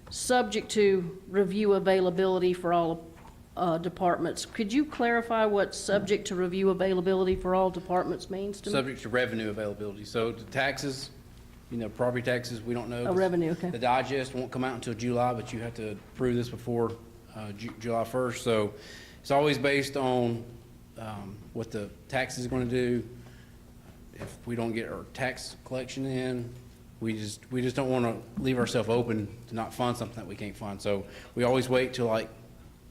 subject to review availability for all departments. Could you clarify what subject to review availability for all departments means to me? Subject to revenue availability. So the taxes, property taxes, we don't know. Oh, revenue, okay. The digest won't come out until July, but you have to approve this before July 1st. So it's always based on what the tax is going to do. If we don't get our tax collection in, we just don't want to leave ourselves open to not fund something that we can't fund. So we always wait till like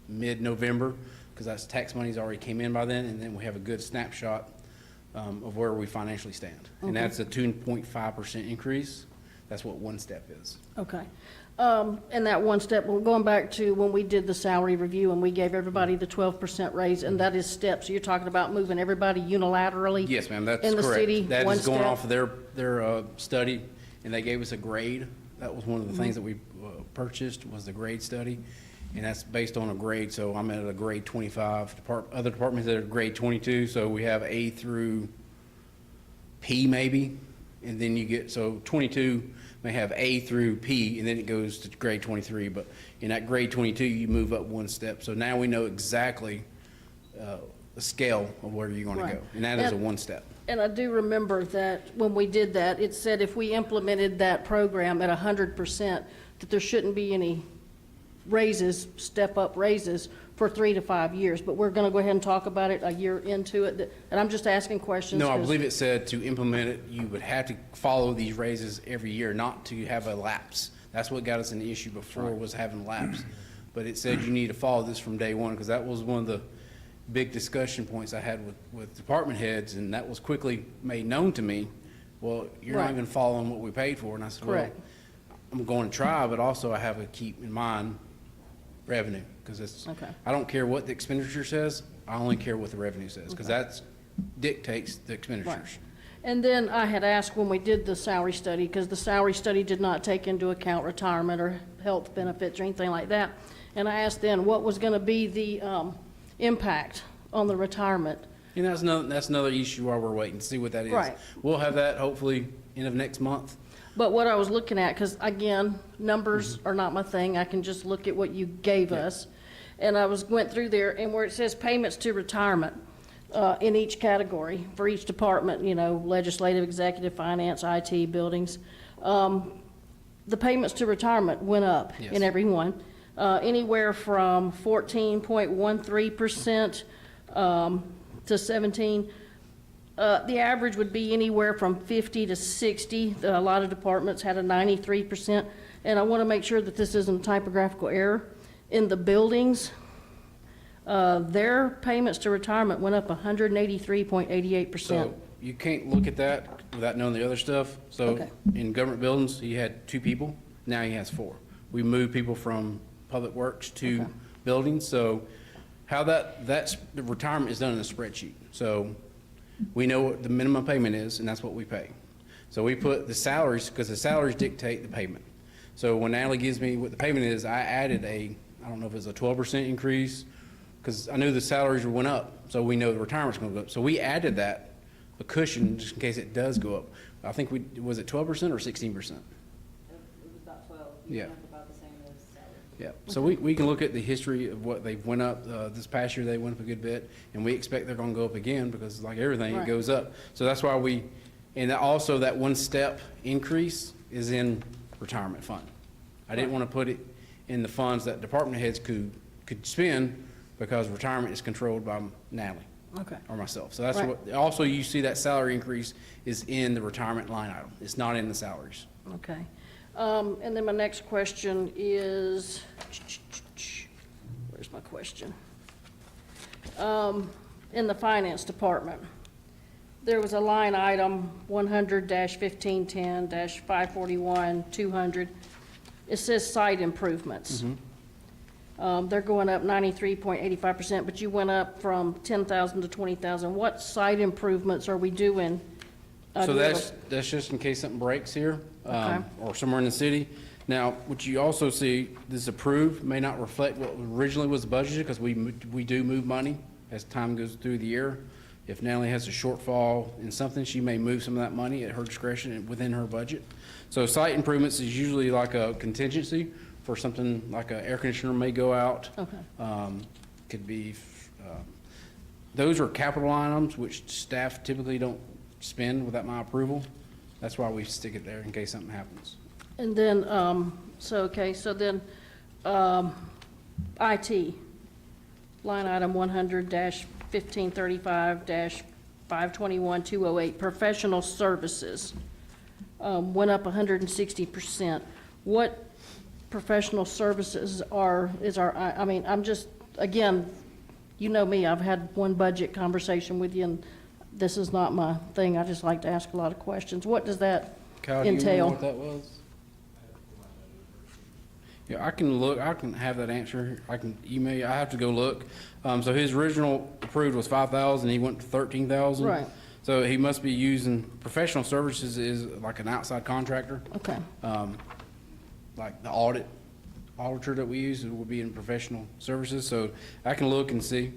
mid-November, because that's tax money's already came in by then, and then we have a good snapshot of where we financially stand. Okay. And that's a 2.5% increase. That's what one step is. Okay. And that one step, well, going back to when we did the salary review and we gave everybody the 12% raise, and that is steps. So you're talking about moving everybody unilaterally? Yes, ma'am, that's in the correct. city, That one is going step? off of their study, and they gave us a grade. That was one of the things that we purchased, was the grade study, and that's based on a grade. So I'm at a grade 25. Other departments that are grade 22, so we have A through P maybe, and then you get, so 22 may have A through P, and then it goes to grade 23. But in that grade 22, you move up one step. So now we know exactly the scale of where you're going to Right. go, and that is a one step. And I do remember that when we did that, it said if we implemented that program at 100%, that there shouldn't be any raises, step-up raises for 3 to 5 years. But we're going to go ahead and talk about it a year into it. And I'm just asking questions. No, I 'cause- believe it said to implement it, you would have to follow these raises every year, not to have a lapse. That's what got us in the issue before, was having lapse. But it said you need to follow this from day one, because that was one of the big discussion points I had with department heads, and that was quickly made known to me. Well, you're not Right. even following what we paid for. And I said, well, Correct. I'm going to try, but also I have to keep in mind revenue, because it's, Okay. I don't care what the expenditure says, I only care what the revenue says, because that dictates the expenditures. And then I had asked when we did the salary study, because the salary study did not take into account retirement or health benefits or anything like that. And I asked then what was going to be the impact on the retirement. And that's another issue while we're waiting to see what that is. Right. We'll have that hopefully end of next month. But what I was looking at, because again, numbers are not my thing, I can just look at what you gave us. And I went through there, and where it says payments to retirement, in each category, for each department, legislative, executive, finance, IT, buildings, the payments to retirement went up Yes. in every one, anywhere from 14.13% to 17. The average would be anywhere from 50 to 60. A lot of departments had a 93%. And I want to make sure that this isn't a typographical error. In the buildings, their payments to retirement went up 183.88%. So you can't look at that without knowing the other stuff. So Okay. in government buildings, he had 2 people, now he has 4. We moved people from public works to Okay. buildings. So how the retirement is done in a spreadsheet. So we know what the minimum payment is, and that's what we pay. So we put the salaries, because the salaries dictate the payment. So when Natalie gives me what the payment is, I added I don't know if it's a 12% increase, because I knew the salaries went up, so we know the retirement's going to go up. So we added that, a cushion, just in case it does go up. I think was it 12% or 16%? It was about 12. Yeah. About the same as salary. Yeah, so we can look at the history of what they've went up. This past year, they went up a good bit, and we expect they're going to go up again, because like everything, Right. it goes up. So that's why and also that one step increase is in retirement fund. I didn't want to put it in the funds that department heads could spend, because retirement is controlled by Natalie Okay. or myself. So that's Right. what, also you see that salary increase is in the retirement line item. It's not in the salaries. Okay. And then my next question is, where's my question? In the finance department, there was a line item 100-1510-541-200. It says site improvements. They're going up 93.85%, but you went up from 10,000 to 20,000. What site improvements are we doing? So Do we have that's just in case something breaks here, Okay. or somewhere in the city. Now, what you also see, this approved may not reflect what originally was budgeted, because we do move money as time goes through the year. If Natalie has a shortfall in something, she may move some of that money at her discretion and within her budget. So site improvements is usually like a contingency for something like an air conditioner may go out. Okay. Could be, those are capital items which staff typically don't spend without my approval. That's why we stick it there in case something happens. And then, IT, line item 100-1535-521-208, professional services, went up 160%. What professional services I'm just, again, you know me, I've had one budget conversation with you, and this is not my thing. I just like to ask a lot of questions. What does that Kyle, do you entail? remember what that was? Yeah, I can look, I can have that answer. I can email you. I have to go look. So his original approved was 5,000, he went to 13,000. Right. So he must be using, professional services is like an outside contractor. Okay, Like the auditor that we use will be in professional services. So I can look and see.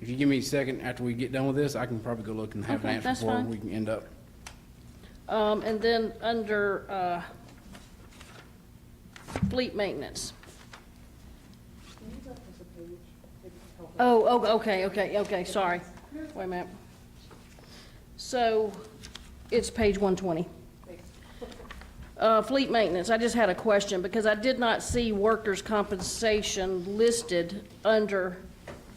If you give me a second after we get done with this, I can probably go look and have an Okay, answer that's for where fine. we can end up. and then under, fleet maintenance. Can you left us a page? It's helpful. Oh, okay, sorry. Wait a minute. So, it's page 120. Fleet maintenance, I just had a question, because I did not see workers' compensation listed under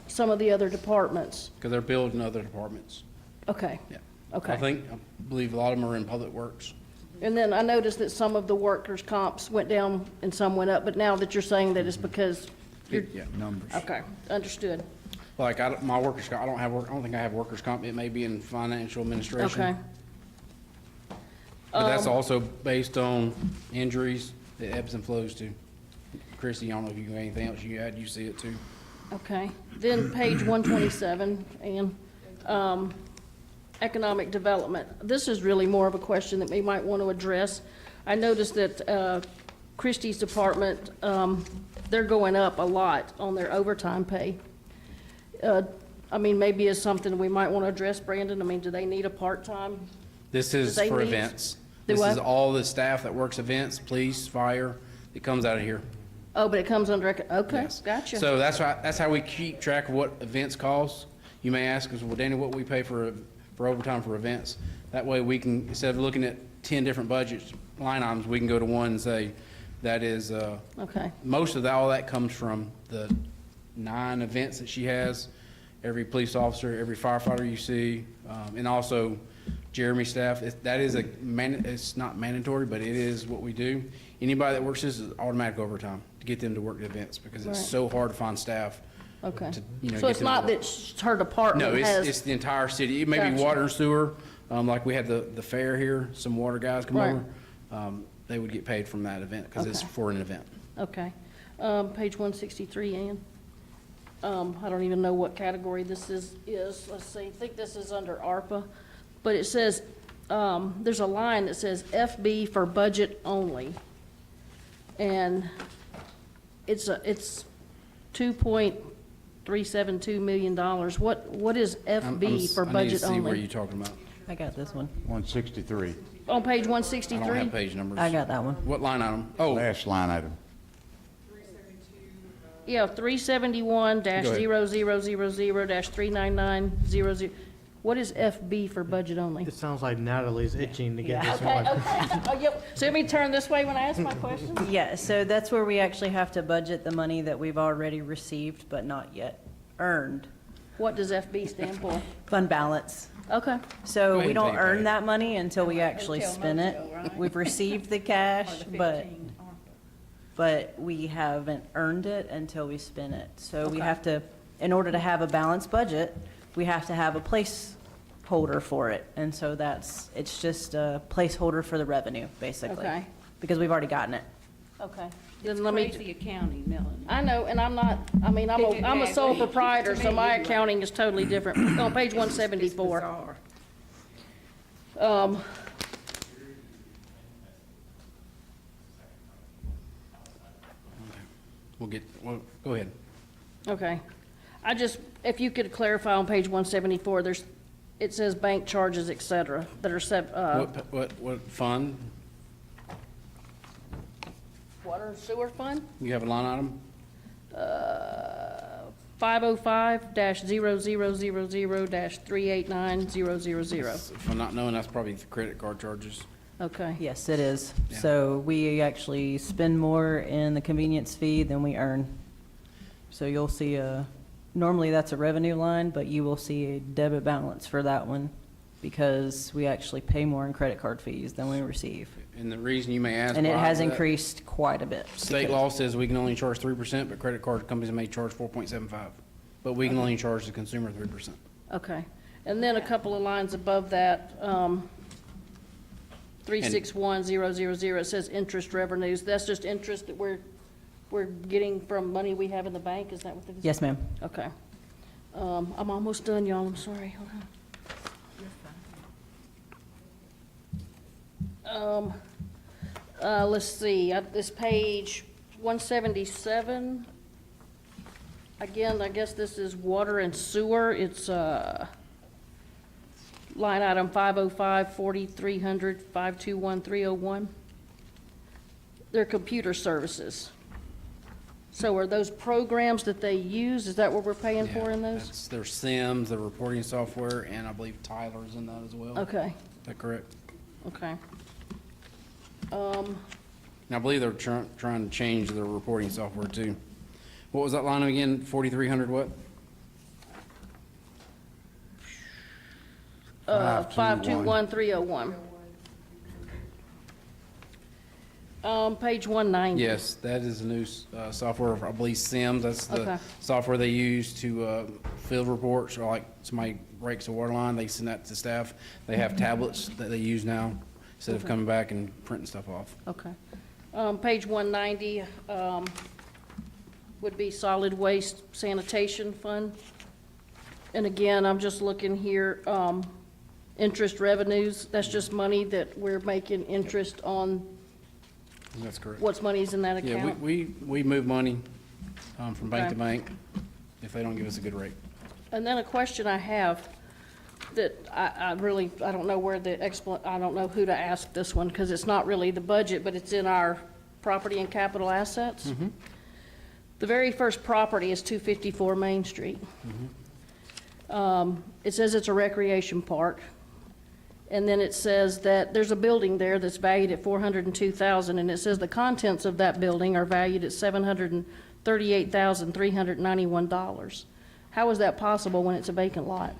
some of the other departments. Because they're billed in other departments. Okay, Yeah. okay. I believe a lot of them are in public works. And then I noticed that some of the workers' comps went down and some went up, but now that you're saying that it's because you're, Yeah. Numbers. okay, understood. Like, my workers' comp, I don't think I have workers' comp. It may be in financial administration. Okay, But that's also based on injuries, it ebbs and flows too. Chrissy, I don't know if you have anything else you add, you see it too. okay. Then page 127, and, economic development. This is really more of a question that we might want to address. I noticed that Christie's department, they're going up a lot on their overtime pay. Maybe it's something we might want to address, Brandon. Do they need a part-time? This is they for need- events. Do This is what? all the staff that works events, police, fire, it comes out of here. Oh, but it comes under, okay, Yes. gotcha. So that's how we keep track of what events cost. You may ask us, well, Danny, what we pay for overtime for events? That way we can, instead of looking at 10 different budgets, line items, we can go to one and say, that is, Okay, most of that, all that comes from the 9 events that she has, every police officer, every firefighter you see, and also Jeremy's staff. That is it's not mandatory, but it is what we do. Anybody that works this is automatic overtime to get them to work the events, because it's Right. so hard to find staff. okay. To, So get it's them not to that her No, department it's has, the entire city. It may be Gotcha. water and sewer, like we had the fair here, some water guys come Right. over. They would get paid from that event, because it's Okay. for an event. okay. Page 163, Ann. I don't even know what category this is. Let's see, I think this is under ARPA, but it says, there's a line that says FB for budget only. And it's $2.372 million. What is FB for I need to budget see where only? you're talking about. I got this one. 163, On page I don't 163? have page numbers. I got that one. What line item? Oh, last line item. Yeah, 371-0000-39900. What is FB for budget only? It sounds like Natalie's itching to get Yeah. this Okay, one. okay. Oh, yep. So let me turn this way when I ask my question? Yeah, so that's where we actually have to budget the money that we've already received but not yet earned. What does FB stand for? Fund balance. Okay, Go So ahead we and don't take that. earn that money until we actually spend it. We've received the cash, but we haven't earned it until we spend it. So we Okay. have to, in order to have a balanced budget, we have to have a placeholder for it. And so it's just a placeholder for the revenue, basically. Okay. Because we've already gotten it. okay. It's Then let me, crazy accounting, Melanie. I know, and I'm not, I'm a sole proprietor, so my accounting is totally different. On page 174. Bizarre. go ahead. Okay. If you could clarify on page 174, it says bank charges, et cetera, that are What fund? water and sewer fund? You have a line item? 505-0000-389000. If I'm not knowing, that's probably the credit card charges. Okay, Yes, it is. Yeah. So we actually spend more in the convenience fee than we earn. So you'll see normally that's a revenue line, but you will see a debit balance for that one because we actually pay more in credit card fees than we receive. And the reason you may ask And it why has is that increased quite a bit. State because- law says we can only charge 3%, but credit card companies may charge 4.75. But we can only charge the consumer 3%. okay. And then a couple of lines above that, 361000, it says interest revenues. That's just interest that we're getting from money we have in the bank, is that what it is? Yes, ma'am. Okay. I'm almost done, y'all, I'm sorry. Hold on. Let's see, this page 177. Again, I guess this is water and sewer. It's, line item 505-4300-521-301. They're computer services. So are those programs that they use, is that what we're paying for in those? That's their Sims, their reporting software, and I believe Tyler's in that as well. Okay, Is that correct? okay. And I believe they're trying to change their reporting software too. What was that line again? 4,300 what? 521301. Page 190. Yes, that is a new software, I believe Sims. That's Okay. the software they use to field reports, or like somebody breaks a water line, they send that to staff. They have tablets that they use now instead of coming back and printing stuff off. Okay. Page 190 would be solid waste sanitation fund. And again, I'm just looking here, interest revenues, that's just money that we're making interest on That's correct. what's money's in that Yeah, account. we move money from bank to Okay. bank if they don't give us a good rate. And then a question I have that I really, I don't know where the I don't know who to ask this one, because it's not really the budget, but it's in our property and capital assets. The very first property is 254 Main Street. It says it's a recreation park. And then it says that there's a building there that's valued at $402,000, and it says the contents of that building are valued at $738,391. How is that possible when it's a vacant lot?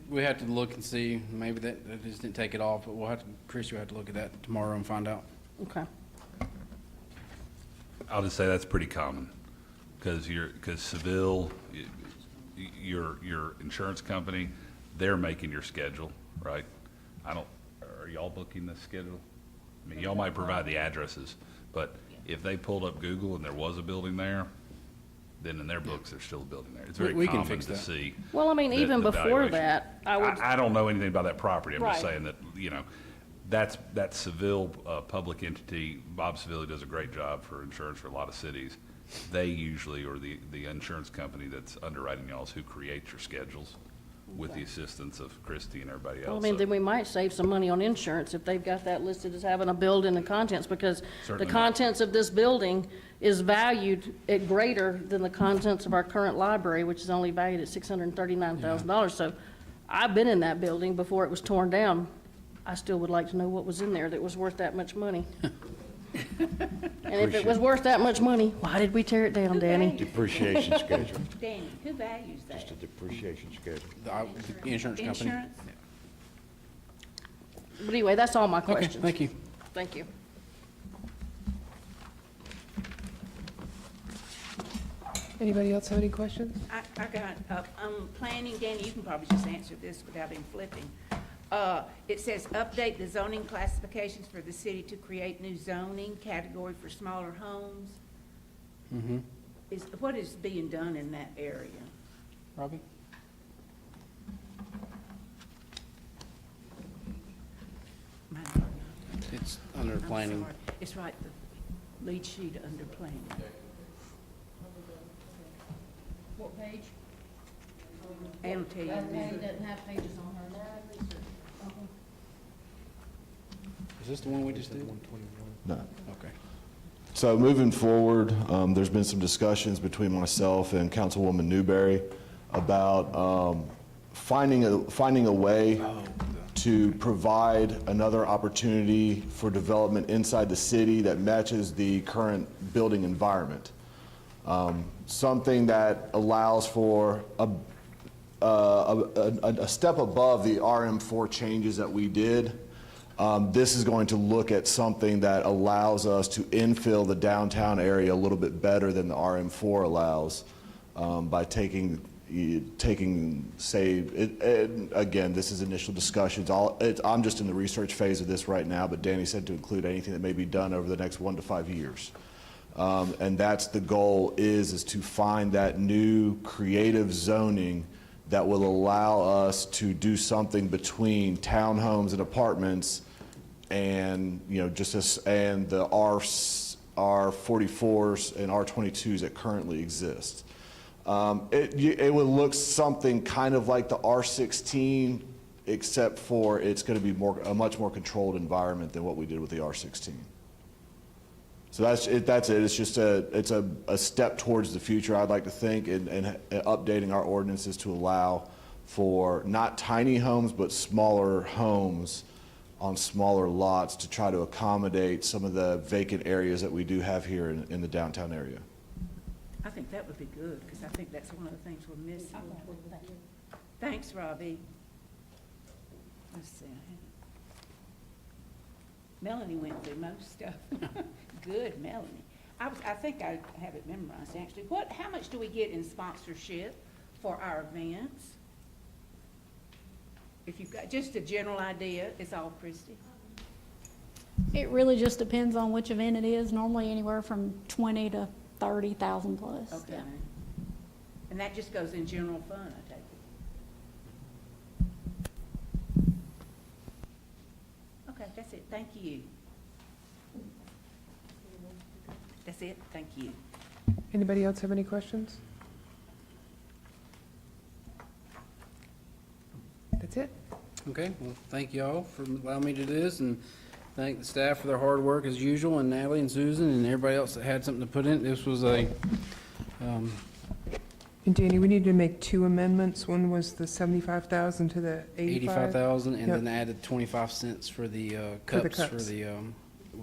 We have to look and see, maybe that just didn't take it off, but we'll have to, Chris, you'll have to look at that tomorrow and find out. Okay, I'll just say that's pretty common, because Seville, your insurance company, they're making your schedule, right? Are y'all booking this schedule? I mean, y'all might provide the addresses, but if they pulled up Google and there was a building there, then in their books, there's still a building there. It's very We can common fix to that. see. well, I mean, the- even the before valuation. that, I would, I don't know anything about that property. I'm just Right. saying that, that Seville public entity, Bob Seville does a great job for insurance for a lot of cities. They usually, or the insurance company that's underwriting y'all's, who creates your schedules with the assistance of Christie and everybody well, I else. mean, So then we might save some money on insurance if they've got that listed as having a building and contents, because the Certainly not. contents of this building is valued at greater than the contents of our current library, which is only valued at $639,000. So I've been in that building before it was torn down. I still would like to know what was in there that was worth that much money. And if it was worth that much money, why did we tear it down, Danny? Depreciation schedule, Danny, who values that? just a depreciation schedule. The insurance company. Insurance? But anyway, that's all my Okay, questions. thank you. Thank you. Anybody else have any questions? I got, planning, Danny, you can probably just answer this without him flipping. It says, update the zoning classifications for the city to create new zoning category for smaller homes. Mm-hmm. What is being done in that area? Robbie? Mine- It's under I'm planning. sorry. It's right, the lead sheet under planning. What page? Ann will tell you. doesn't have pages on her. Is this the one we just did? No. Okay. So moving forward, there's been some discussions between myself and Councilwoman Newberry about finding a way to provide another opportunity for development inside the city that matches the current building environment. Something that allows for a step above the RM4 changes that we did. This is going to look at something that allows us to infill the downtown area a little bit better than the RM4 allows by taking, say, again, this is initial discussions. I'm just in the research phase of this right now, but Danny said to include anything that may be done over the next 1 to 5 years. And that's the goal is to find that new creative zoning that will allow us to do something between townhomes and apartments and, just as, and the R44s and R22s that currently exist. It would look something kind of like the R16, except for it's going to be a much more controlled environment than what we did with the R16. So that's it. It's just a step towards the future, I'd like to think, and updating our ordinances to allow for not tiny homes, but smaller homes on smaller lots to try to accommodate some of the vacant areas that we do have here in the downtown area. I think that would be good, because I think that's one of the things we're missing. Thanks, Robbie. Let's see. Melanie went through most stuff. Good, Melanie. I think I have it memorized, actually. How much do we get in sponsorship for our events? If you've got just a general idea, it's all Christie. It really just depends on which event it is, normally anywhere from 20 to 30,000 plus. Okay. Yeah. And that just goes in general fund, I take it. Okay, that's it. Thank you. That's it. Thank you. Anybody else have any questions? That's it. Okay, well, thank y'all for allowing me to do this, and thank the staff for their hard work as usual, and Natalie and Susan and everybody else that had something to put in. This was a, And Danny, we need to make 2 amendments. One was the 75,000 to the 85. 85,000, and Yep. then added 25 cents for the For the cups cups. with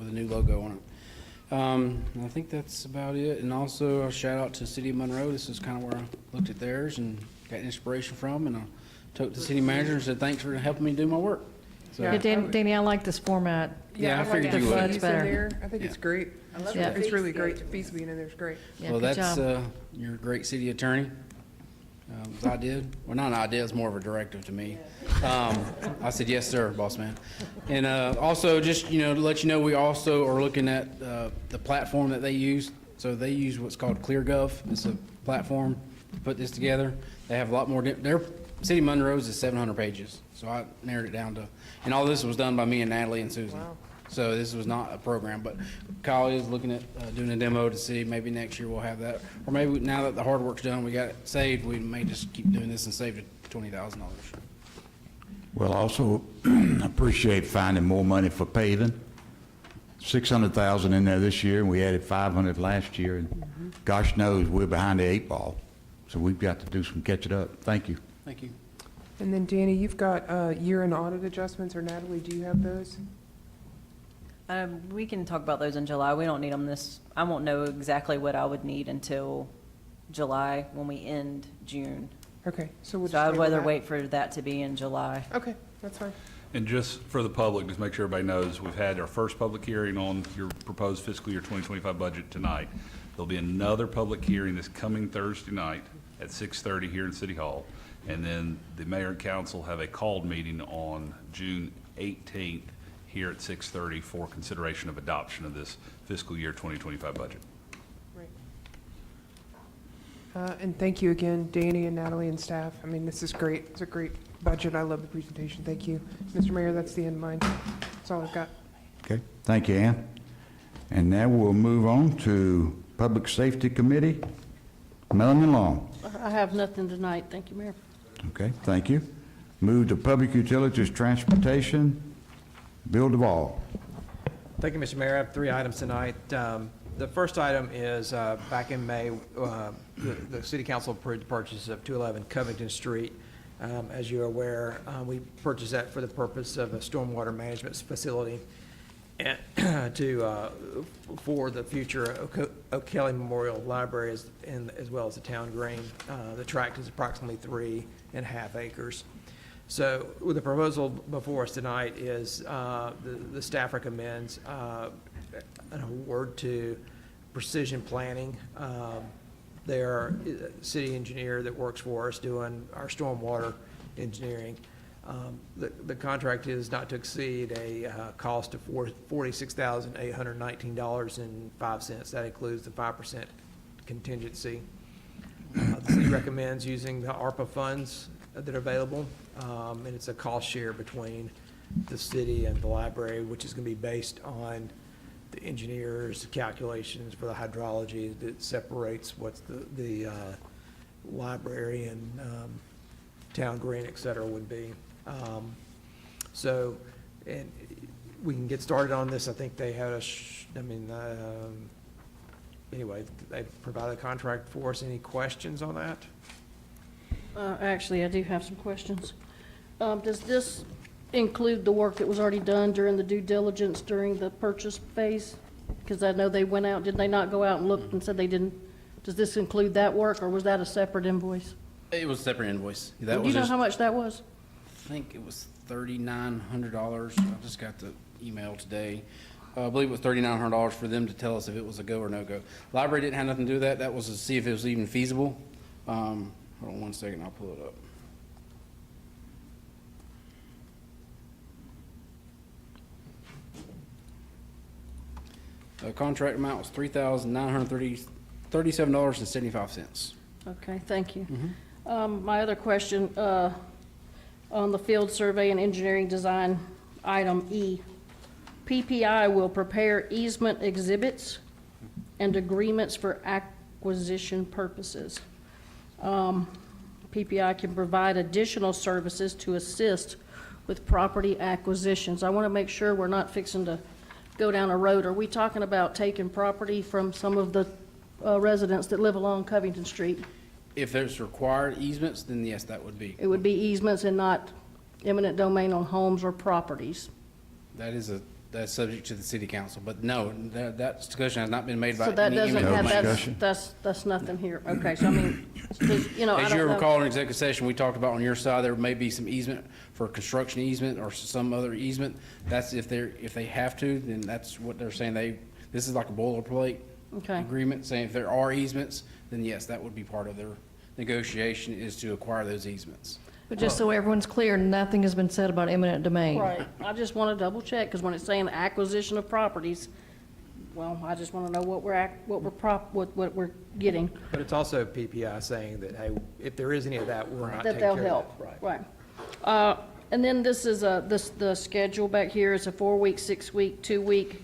a new logo on it. And I think that's about it. And also a shout out to City of Monroe. This is kind of where I looked at theirs and got inspiration from, and I talked to the city manager and said thanks for helping me do my work. So, Yeah. Yeah, Danny, I like this format. Yeah, I like figured the you would. fees in Better. there. I think Yeah. it's great. I love Yeah. the It's fee really great. schedule. Fees being in there is great. Yeah, well, good that's job. you're a great city attorney. I did. Well, not an idea. It's more of a directive to me. I said, yes, sir, boss man. And also, just to let you know, we also are looking at the platform that they use. So they use what's called ClearGov. It's a platform to put this together. They have a lot more. Their City of Monroe's is 700 pages. So I narrowed it down to, and all this was done by me and Natalie and Susan. Wow. So this was not a program, but Kyle is looking at doing a demo to see maybe next year we'll have that. Or maybe now that the hard work's done, we got it saved, we may just keep doing this and save it $20,000. Well, also appreciate finding more money for paving. 600,000 in there this year, and we added 500 last year, and gosh knows, we're behind the 8 ball. So we've got to do some catching up. Thank you. Thank you. And then Danny, you've got year-end audit adjustments, or Natalie, do you have those? We can talk about those in July. We don't need them I won't know exactly what I would need until July when we end June. Okay, so we'll just So I'd table rather that. wait for that to be in July. Okay, that's fine. And just for the public, just make sure everybody knows, we've had our first public hearing on your proposed fiscal year 2025 budget tonight. There'll be another public hearing this coming Thursday night at 6:30 here in City Hall. And then the mayor and council have a called meeting on June 18th here at 6:30 for consideration of adoption of this fiscal year 2025 budget. Right. And thank you again, Danny and Natalie and staff. I mean, this is great. It's a great budget. I love the presentation. Thank you. Mr. Mayor, that's the end of mine. That's all I've got. Okay, thank you, Ann. And now we'll move on to Public Safety Committee. Melanie Long. I have nothing tonight. Thank you, Mayor. Okay, thank you. Move to Public Utilities, Transportation, Bill Duval. Thank you, Mr. Mayor. I have 3 items tonight. The first item is, back in May, the city council approved the purchase of 211 Covington Street. As you're aware, we purchased that for the purpose of a stormwater management facility and for the future O'Kelly Memorial Library as well as the town green. The tract is approximately 3.5 acres. So with the proposal before us tonight is the staff recommends an award to Precision Planning. They're a city engineer that works for us doing our stormwater engineering. The contract is not to exceed a cost of $46,819.05. That includes the 5% contingency. The city recommends using the ARPA funds that are available, and it's a cost share between the city and the library, which is going to be based on the engineers' calculations for the hydrology that separates what's the library and town green, et cetera, would be. So, and we can get started on this. I think they had anyway, they provided a contract for us. Any questions on that? Actually, I do have some questions. Does this include the work that was already done during the due diligence during the purchase phase? Because I know they went out, did they not go out and look and said they didn't? Does this include that work, or was that a separate invoice? It was a separate invoice. That Do was you know just, how much that was? I think it was $3,900. I just got the email today. I believe it was $3,900 for them to tell us if it was a go or no go. Library didn't have nothing to do with that. That was to see if it was even feasible. Hold on one second, I'll pull it up. The contract amount was $3,937.75. Okay, thank you. My other question, on the field survey and engineering design, item E. PPI will prepare easement exhibits and agreements for acquisition purposes. PPI can provide additional services to assist with property acquisitions. I want to make sure we're not fixing to go down a road. Are we talking about taking property from some of the residents that live along Covington Street? If there's required easements, then yes, that would be. It would be easements and not eminent domain on homes or properties. That's subject to the city council, but no, that discussion has not been made by So that any doesn't eminent have, domain. that's nothing here. Okay, so I mean, you know, I As you don't know. recall in executive session, we talked about on your side, there may be some easement for construction easement or some other easement. That's if they have to, then that's what they're saying. This is like a boilerplate Okay. agreement, saying if there are easements, then yes, that would be part of their negotiation, is to acquire those easements. But just so everyone's clear, nothing has been said about eminent domain. Right, I just want to double check, because when it's saying acquisition of properties, well, I just want to know what we're getting, But it's also PPI saying that, hey, if there is any of that, we're not that taking they'll care of help. that. Right. Right. And then this is the schedule back here is a 4-week, 6-week, 2-week,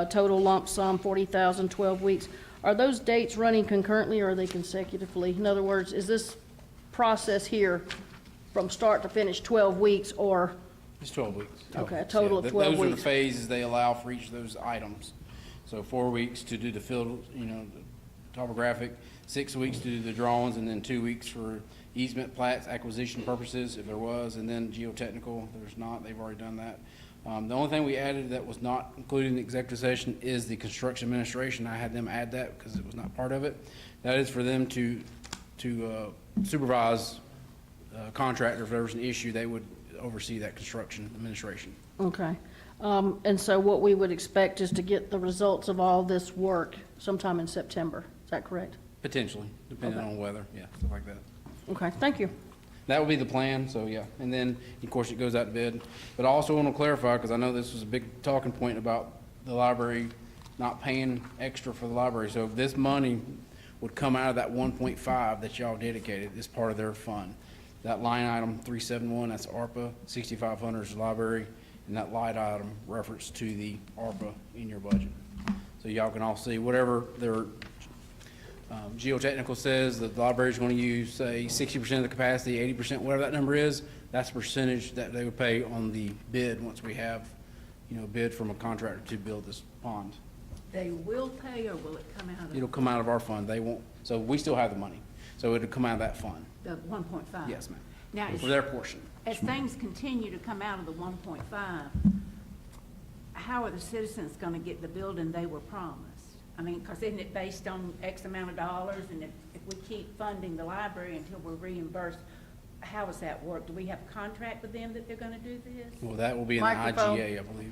total lump sum, 40,000, 12 weeks. Are those dates running concurrently, or are they consecutively? In other words, is this process here from start to finish 12 weeks, or, It's 12 weeks. Okay, a total of 12 Those are the weeks. phases they allow for each of those items. So 4 weeks to do the field, the topographic, 6 weeks to do the drawings, and then 2 weeks for easement plats, acquisition purposes, if there was, and then geotechnical, if there's not, they've already done that. The only thing we added that was not included in the executive session is the construction administration. I had them add that because it was not part of it. That is for them to supervise contractor. If there was an issue, they would oversee that construction administration. okay. And so what we would expect is to get the results of all this work sometime in September. Is that correct? Potentially, depending Okay. on weather, yeah, stuff like that. Okay, thank you. That would be the plan, so yeah. And then, of course, it goes out to bid. But I also want to clarify, because I know this was a big talking point about the library not paying extra for the library. So this money would come out of that 1.5 that y'all dedicated as part of their fund. That line item 371, that's ARPA, 6,500 is the library, and that line item reference to the ARPA in your budget. So y'all can all see whatever their Geotechnical says that the library's gonna use, say, 60% of the capacity, 80%, whatever that number is, that's the percentage that they would pay on the bid once we have, bid from a contractor to build this pond. They will pay, or will it come out of It'll come out of our fund. They won't, so we still have the money. So it'll come out of that fund. the 1.5? Yes, ma'am. Now, For their portion. as things continue to come out of the 1.5, how are the citizens going to get the building they were promised? I mean, because isn't it based on X amount of dollars, and if we keep funding the library until we're reimbursed, how does that work? Do we have a contract with them that they're going to do this? Well, that will be in the Microphone. IGA, I believe.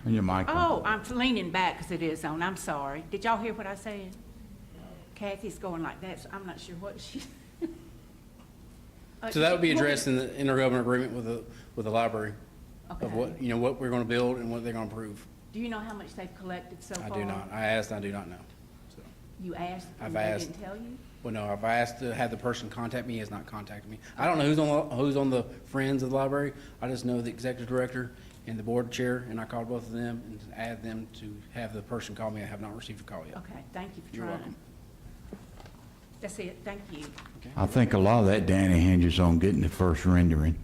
Turn your mic on. Oh, I'm leaning back because it is on, I'm sorry. Did y'all hear what I said? Kathy's going like that, so I'm not sure what she. So that would be addressed in the intergovernmental agreement with the library of Okay. what, what we're gonna build and what they're gonna approve. Do you know how much they've collected so far? I do not. I asked, I do not know. So, You asked, I've and they asked. didn't tell you? well, no, I've asked to have the person contact me, he has not contacted me. I don't know who's on the Friends of the Library. I just know the executive director and the board chair, and I called both of them and asked them to have the person call me. I have not received a call yet. Okay, thank you for You're trying. welcome. That's it, thank you. I think a lot of that, Danny, hinges on getting the first rendering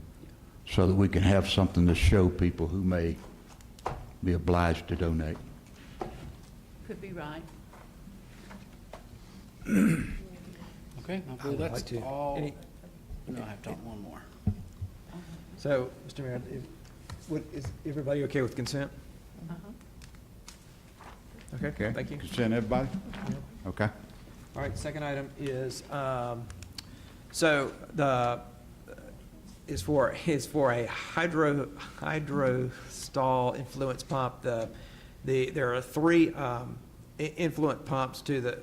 so that we can have something to show people who may be obliged to donate. Could be right. Okay, I believe would that's like to- all. any- No, I have time, one more. So, Mr. Mayor, is everybody okay with consent? Uh-huh. Okay, thank you. Consent, everybody? Okay. All right, second item is, is for a hydrostall influence pump. There are three influent pumps to the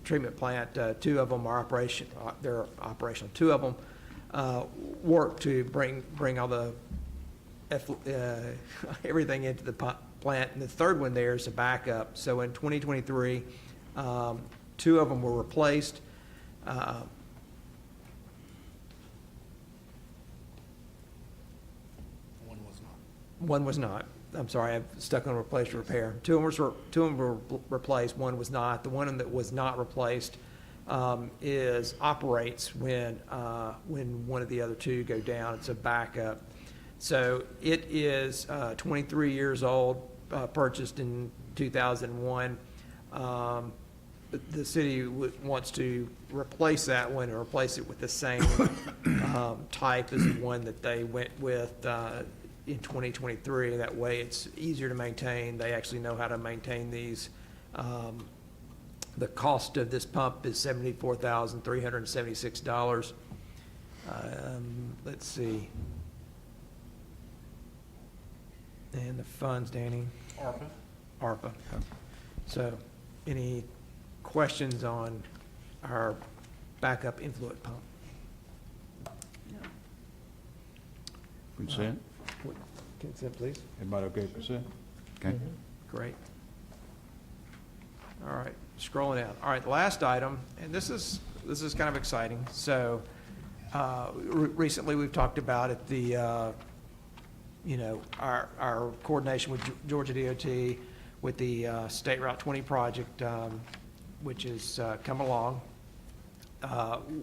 treatment plant. Two of them are they're operational. Two of them work to bring all the everything into the plant, and the third one there is a backup. So in 2023, two of them were replaced. One was not. One was not. I'm sorry, I'm stuck on replace repair. Two of them were replaced, one was not. The one that was not replaced operates when one of the other two go down. It's a backup. So it is 23 years old, purchased in 2001. The city wants to replace that one and replace it with the same type as the one that they went with in 2023. That way it's easier to maintain. They actually know how to maintain these. The cost of this pump is $74,376. Let's see. And the funds, Danny? ARPA. So, any questions on our backup influent pump? No. Consent? Consent, please. Everybody okay with consent? Okay. Great. All right, scrolling down. All right, the last item, and this is kind of exciting. So, recently we've talked about it, our coordination with Georgia DOT with the State Route 20 project, which has come along.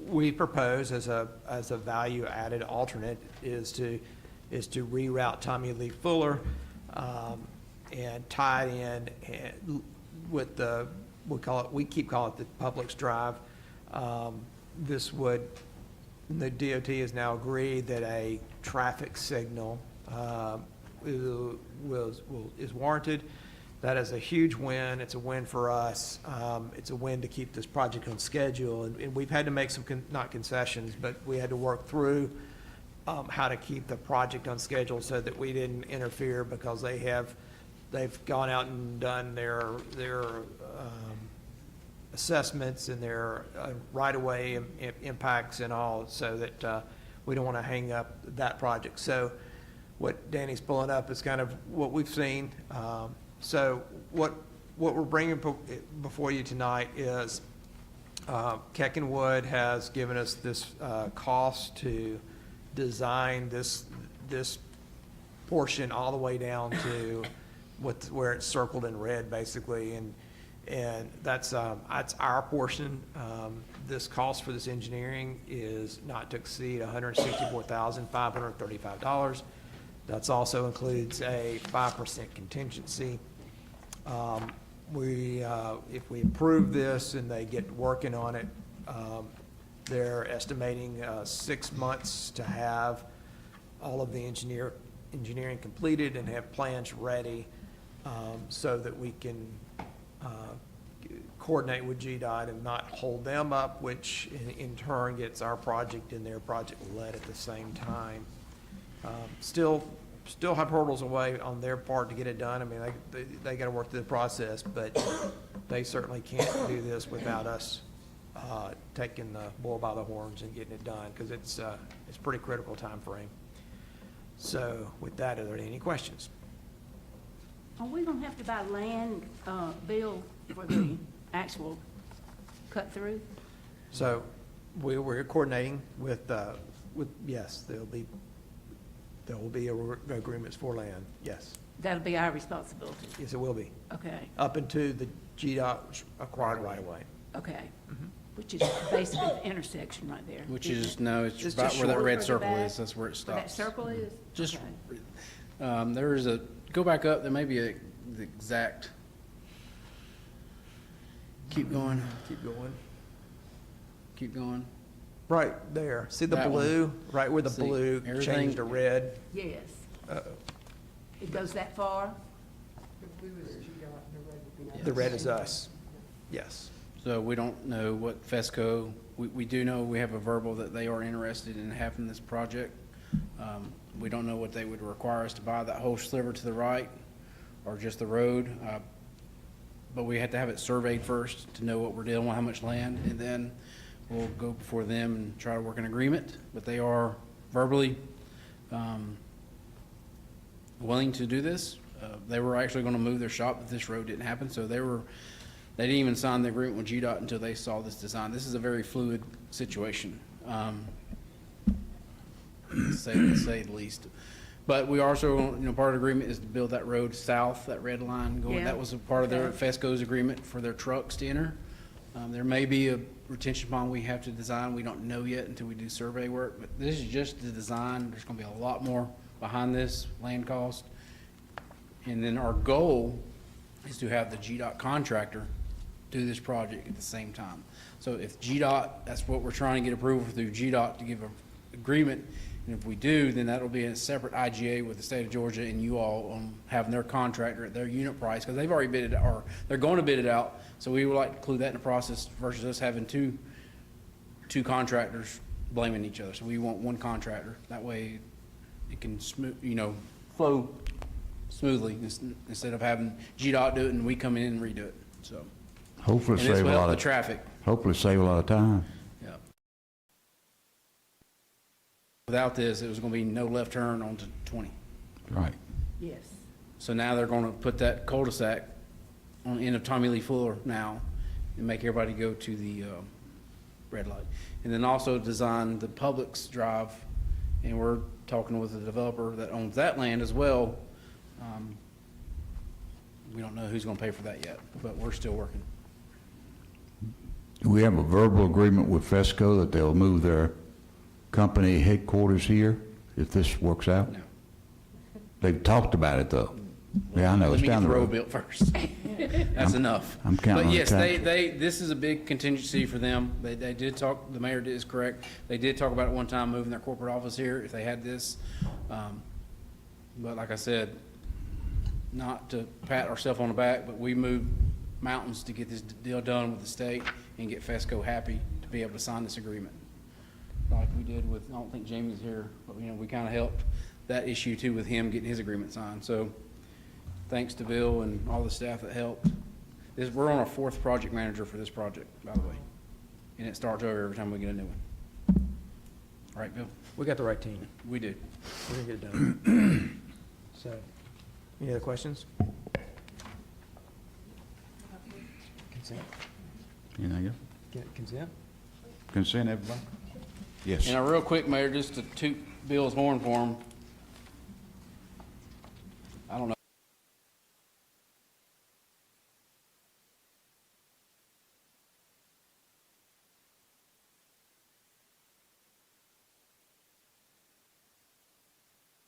We propose as a value-added alternate is to reroute Tommy Lee Fuller and tie it in with we keep calling it the Publix Drive. The DOT has now agreed that a traffic signal is warranted. That is a huge win. It's a win for us. It's a win to keep this project on schedule. And we've had to make some, not concessions, but we had to work through how to keep the project on schedule so that we didn't interfere, because they've gone out and done their assessments and their right-of-way impacts and all, so that we don't want to hang up that project. So what Danny's pulling up is kind of what we've seen. So what we're bringing before you tonight is Keck and Wood has given us this cost to design this portion all the way down to where it's circled in red, basically, And that's our portion. This cost for this engineering is not to exceed $164,535. That's also includes a 5% contingency. If we approve this and they get working on it, they're estimating 6 months to have all of the engineering completed and have plans ready, so that we can coordinate with GDOT and not hold them up, which in turn gets our project and their project led at the same time. Still have hurdles away on their part to get it done. I mean, they got to work through the process, but they certainly can't do this without us taking the bull by the horns and getting it done, because it's a pretty critical time frame. So with that, are there any questions? Are we gonna have to buy land, Bill, for the actual cut through? So we're coordinating with, yes, there will be agreements for land, yes. That'll be our responsibility. Yes, it will be, Okay, up into the GDOT acquired right away. okay. Which is basically the intersection right there. Which is, no, it's It's about just where that short. red Further circle back, is, that's where it Where that stops. circle is? Just, Okay. there is go back up, there may be the exact, keep going, Keep going. keep going. Right there, see the That one. blue, right where the See, blue everything- changed to red? Yes. Uh-oh. It goes that far? The red is us, yes. So we don't know what FESCO, we do know we have a verbal that they are interested in having this project. We don't know what they would require us to buy, that whole sliver to the right, or just the road. But we have to have it surveyed first to know what we're dealing with, how much land, and then we'll go before them and try to work an agreement. But they are verbally willing to do this. They were actually gonna move their shop if this road didn't happen, so they didn't even sign the agreement with GDOT until they saw this design. This is a very fluid situation, to say the least. But we also, part of the agreement is to build that road south, that red line going, Yeah. that was a part of their Okay. FESCO's agreement for their trucks to enter. There may be a retention pond we have to design, we don't know yet until we do survey work, but this is just the design. There's gonna be a lot more behind this, land cost. And then our goal is to have the GDOT contractor do this project at the same time. So if GDOT, that's what we're trying to get approval through GDOT to give an agreement, and if we do, then that'll be a separate IGA with the state of Georgia and you all on having their contractor at their unit price, because they've already bid it, or they're going to bid it out. So we would like to include that in the process versus us having two contractors blaming each other. So we want one contractor. That way it can flow smoothly instead of having GDOT do it and we come in and redo it, so. Hopefully And this save a will help lot the of, traffic. hopefully save a lot of time. Yeah. Without this, it was gonna be no left turn onto 20. Right. Yes. So now they're gonna put that cul-de-sac on the end of Tommy Lee Fuller now and make everybody go to the red light. And then also design the Publix Drive, and we're talking with the developer that owns that land as well. We don't know who's gonna pay for that yet, but we're still working. Do we have a verbal agreement with FESCO that they'll move their company headquarters here if this works out? No. They've talked about it, though. Yeah, I know, it's down the Let me road. get the road built first. That's enough. I'm counting But on the yes, tax. this is a big contingency for them. They did talk, the mayor is correct. They did talk about it one time, moving their corporate office here if they had this. But like I said, not to pat ourselves on the back, but we moved mountains to get this deal done with the state and get FESCO happy to be able to sign this agreement. Like we did with, I don't think Jamie's here, but we kind of helped that issue too with him getting his agreement signed. So thanks to Bill and all the staff that helped. We're on our 4th project manager for this project, by the way. And it starts over every time we get a new one. All right, Bill? We got the right team. We do. We're gonna get it done. So, any other questions? Consent? Anything else? Consent? Consent, everybody? Yes. And real quick, Mayor, just to toot Bill's horn for him. I don't know.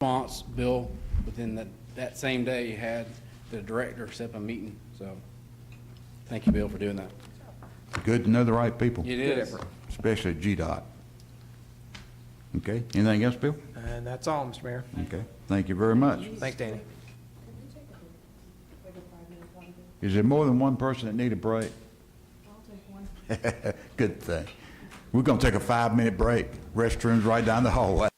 response, Bill, within that same day, had the director set up a meeting, so thank you, Bill, for doing that. Good to know the right people, It is. especially at GDOT. Okay, anything else, Bill? And that's all, Mr. Mayor. Okay, thank you very much. Thanks, Danny. Is there more than one person that need a break? I'll take one. Good thing. We're gonna take a 5-minute break. Restrooms right down the hallway.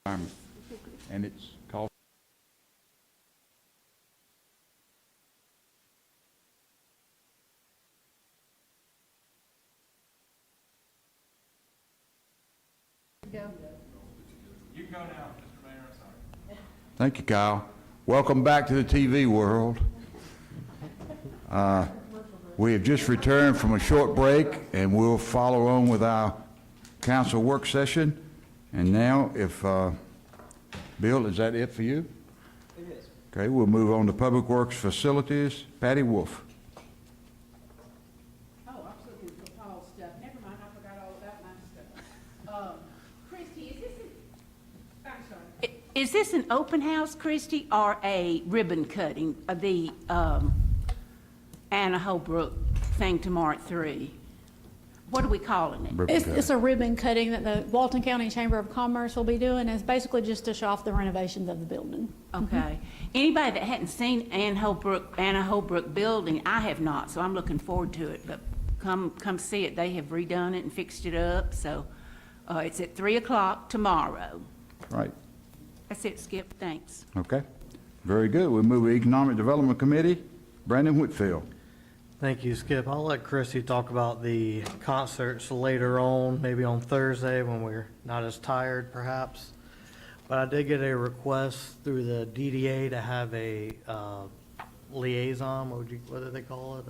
And it's cost. Thank you, Kyle. Welcome back to the TV world. We have just returned from a short break, and we'll follow on with our council work session. And now, if, Bill, is that it for you? It is. Okay, we'll move on to Public Works Facilities. Patty Wolf. Oh, I was looking for Paul's stuff. Never mind, I forgot all about my stuff. Christie, is this an open house, Christie, or a ribbon cutting of the, Anna Holbrook thing tomorrow at 3? What are we calling it? It's a ribbon cutting that the Walton County Chamber of Commerce will be doing. It's basically just to show off the renovations of the building. Okay. Anybody that hadn't seen Anna Holbrook building, I have not, so I'm looking forward to it. But come see it. They have redone it and fixed it up. So it's at 3 o'clock tomorrow. Right. That's it, Skip. Thanks. Okay. Very good. We'll move to Economic Development Committee. Brandon Whitfield. Thank you, Skip. I'll let Chrissy talk about the concerts later on, maybe on Thursday when we're not as tired perhaps. But I did get a request through the DDA to have a liaison, what do they call it?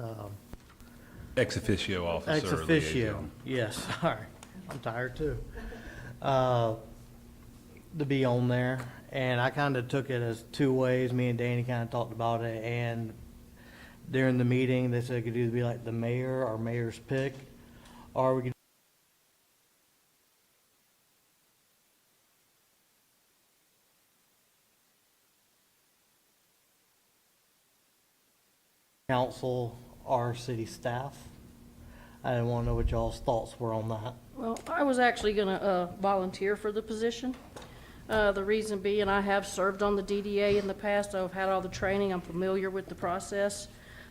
Ex officio officer. Ex or officio, liaison. yes, sorry, I'm tired too. To be on there, and I kind of took it as two ways. Me and Danny kind of talked about it, and during the meeting, they said it could either be like the mayor or mayor's pick, or we could council or city staff. I didn't want to know what y'all's thoughts were on that. Well, I was actually going to volunteer for the position. The reason being, I have served on the DDA in the past. I've had all the training. I'm familiar with the process.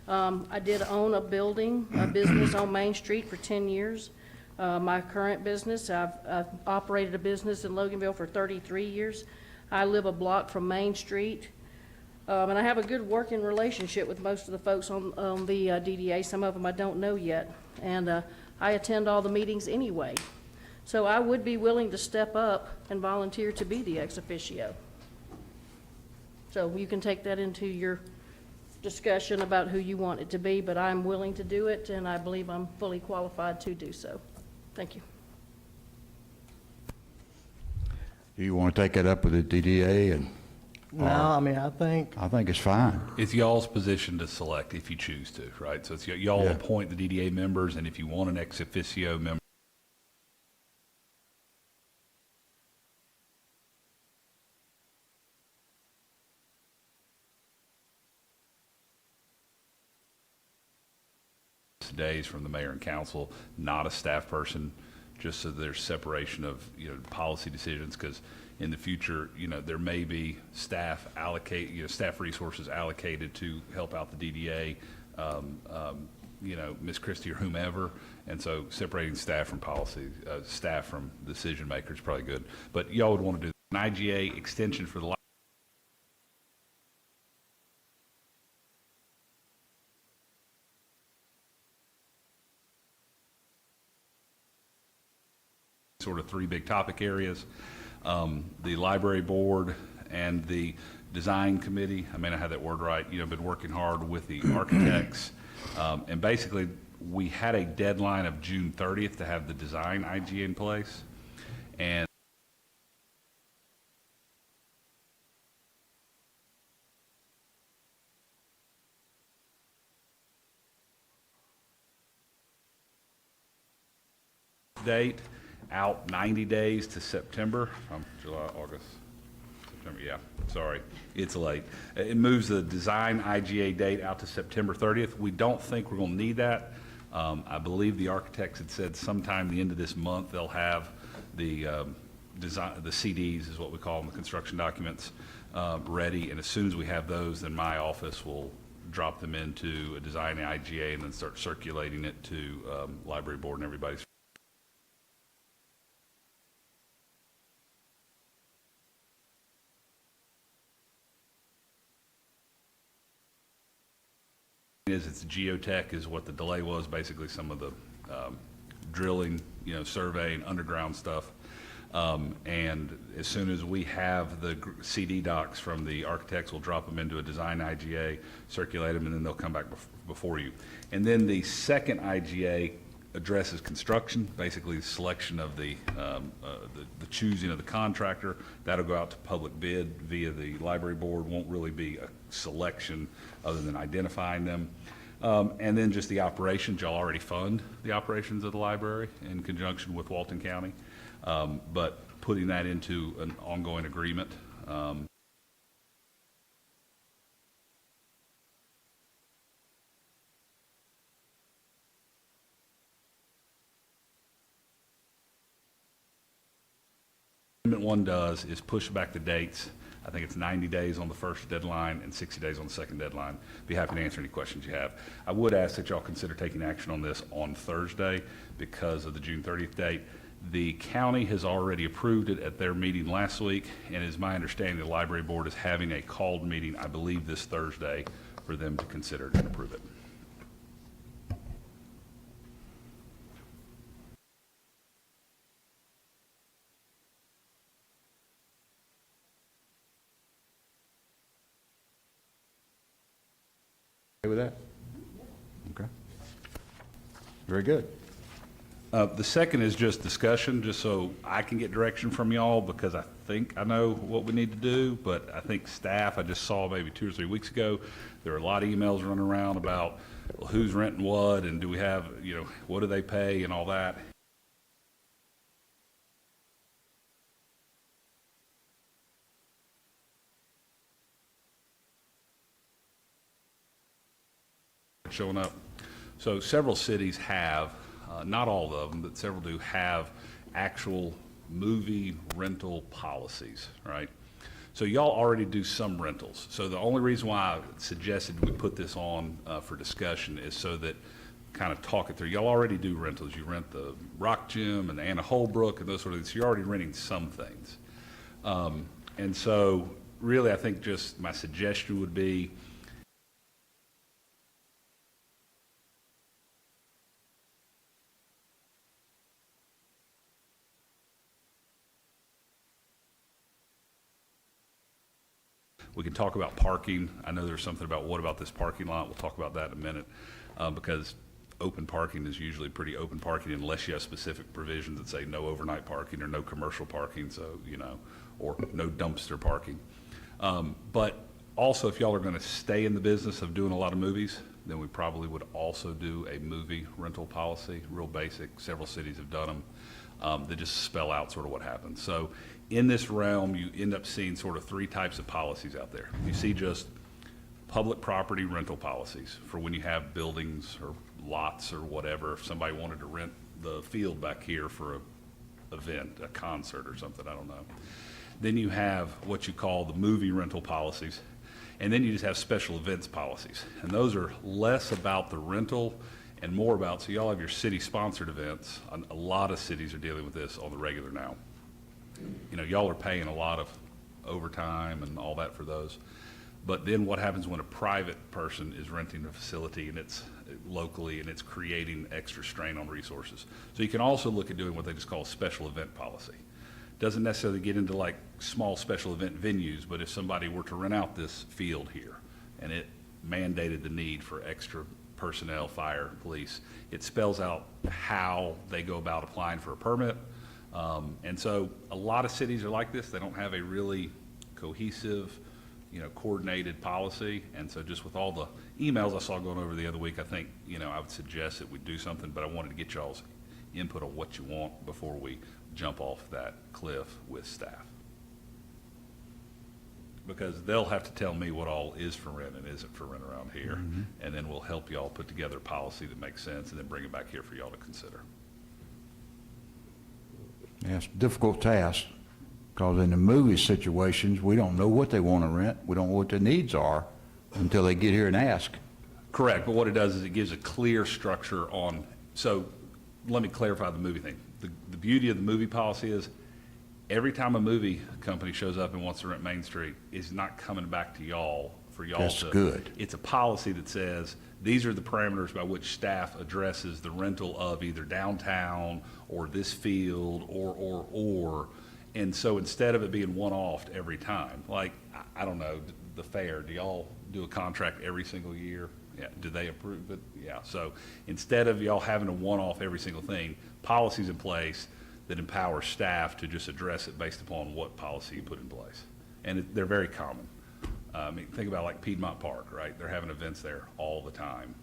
I did own a business on Main Street for 10 years. My current business, I've operated a business in Loganville for 33 years. I live a block from Main Street. And I have a good working relationship with most of the folks on the DDA. Some of them I don't know yet. And I attend all the meetings anyway. So I would be willing to step up and volunteer to be the ex officio. So you can take that into your discussion about who you want it to be, but I'm willing to do it, and I believe I'm fully qualified to do so. Thank you. Do you want to take it up with the DDA? And No, I mean, I think it's fine. It's y'all's position to select if you choose to, right? So it's y'all Yeah. appoint the DDA members, and if you want an ex officio member, days from the mayor and council, not a staff person, just so there's separation of, policy decisions, because in the future, there may be staff staff resources allocated to help out the DDA, Ms. Christie or whomever, and so separating staff from policy, staff from decision makers is probably good. But y'all would want to do an IGA extension for the sort of three big topic areas. The library board and the design committee, I may not have that word right, been working hard with the architects. And basically, we had a deadline of June 30th to have the design IGA in place. And date out 90 days to September, July, August, September, yeah, sorry, it's late. It moves the design IGA date out to September 30th. We don't think we're gonna need that. I believe the architects had said sometime the end of this month, they'll have the design, the CDs is what we call them, the construction documents, ready. And as soon as we have those, then my office will drop them into a design IGA and then start circulating it to library board and everybody's is, it's geotech is what the delay was, basically some of the drilling, surveying, underground stuff. And as soon as we have the CD docs from the architects, we'll drop them into a design IGA, circulate them, and then they'll come back before you. And then the second IGA addresses construction, basically the selection of the choosing of the contractor. That'll go out to public bid via the library board. Won't really be a selection other than identifying them. And then just the operations, y'all already fund the operations of the library in conjunction with Walton County. But putting that into an ongoing agreement. Amendment 1 does is push back the dates. I think it's 90 days on the first deadline and 60 days on the second deadline. Be happy to answer any questions you have. I would ask that y'all consider taking action on this on Thursday because of the June 30th date. The county has already approved it at their meeting last week, and it is my understanding the library board is having a called meeting, I believe this Thursday, for them to consider and approve it. Okay with that? Okay. Very good. The second is just discussion, just so I can get direction from y'all, because I think I know what we need to do, but I think staff, I just saw maybe 2 or 3 weeks ago, there were a lot of emails running around about, well, who's renting what, and do we have, what do they pay and all that. Showing up. So several cities have, not all of them, but several do have actual movie rental policies, right? So y'all already do some rentals. So the only reason why I suggested we put this on for discussion is so that kind of talk it through. Y'all already do rentals. You rent the Rock Gym and the Anna Holbrook and those sort of things. So you're already renting some things. And so really, I think just my suggestion would be, we can talk about parking. I know there's something about what about this parking lot. We'll talk about that in a minute because open parking is usually pretty open parking unless you have specific provisions that say no overnight parking or no commercial parking, so, or no dumpster parking. But also, if y'all are going to stay in the business of doing a lot of movies, then we probably would also do a movie rental policy, real basic. Several cities have done them that just spell out sort of what happens. So in this realm, you end up seeing sort of 3 types of policies out there. You see just public property rental policies for when you have buildings or lots or whatever. If somebody wanted to rent the field back here for an event, a concert or something, I don't know. Then you have what you call the movie rental policies. And then you just have special events policies. And those are less about the rental and more about, so y'all have your city-sponsored events. A lot of cities are dealing with this on the regular now. Y'all are paying a lot of overtime and all that for those. But then what happens when a private person is renting a facility and it's locally and it's creating extra strain on resources? So you can also look at doing what they just call a special event policy. Doesn't necessarily get into like small special event venues, but if somebody were to rent out this field here and it mandated the need for extra personnel, fire, police, it spells out how they go about applying for a permit. And so a lot of cities are like this. They don't have a really cohesive, coordinated policy. And so just with all the emails I saw going over the other week, I think, I would suggest that we do something, but I wanted to get y'all's input on what you want before we jump off that cliff with staff. Because they'll have to tell me what all is for rent and isn't for rent around here. Mm-hmm. And then we'll help y'all put together a policy that makes sense and then bring it back here for y'all to consider. Yeah, it's a difficult task, because in the movie situations, we don't know what they want to rent. We don't know what their needs are until they get here and ask. Correct, but what it does is it gives a clear structure on, so let me clarify the movie thing. The beauty of the movie policy is every time a movie company shows up and wants to rent Main Street, is not coming back to y'all for y'all That's to. good. It's a policy that says, these are the parameters by which staff addresses the rental of either downtown or this field or. And so instead of it being one-off every time, like, I don't know, the fair, do y'all do a contract every single year? Yeah, do they approve it? Yeah, so instead of y'all having a one-off every single thing, policies in place that empower staff to just address it based upon what policy you put in place. And they're very common. I mean, think about like Piedmont Park, right? They're having events there all the time.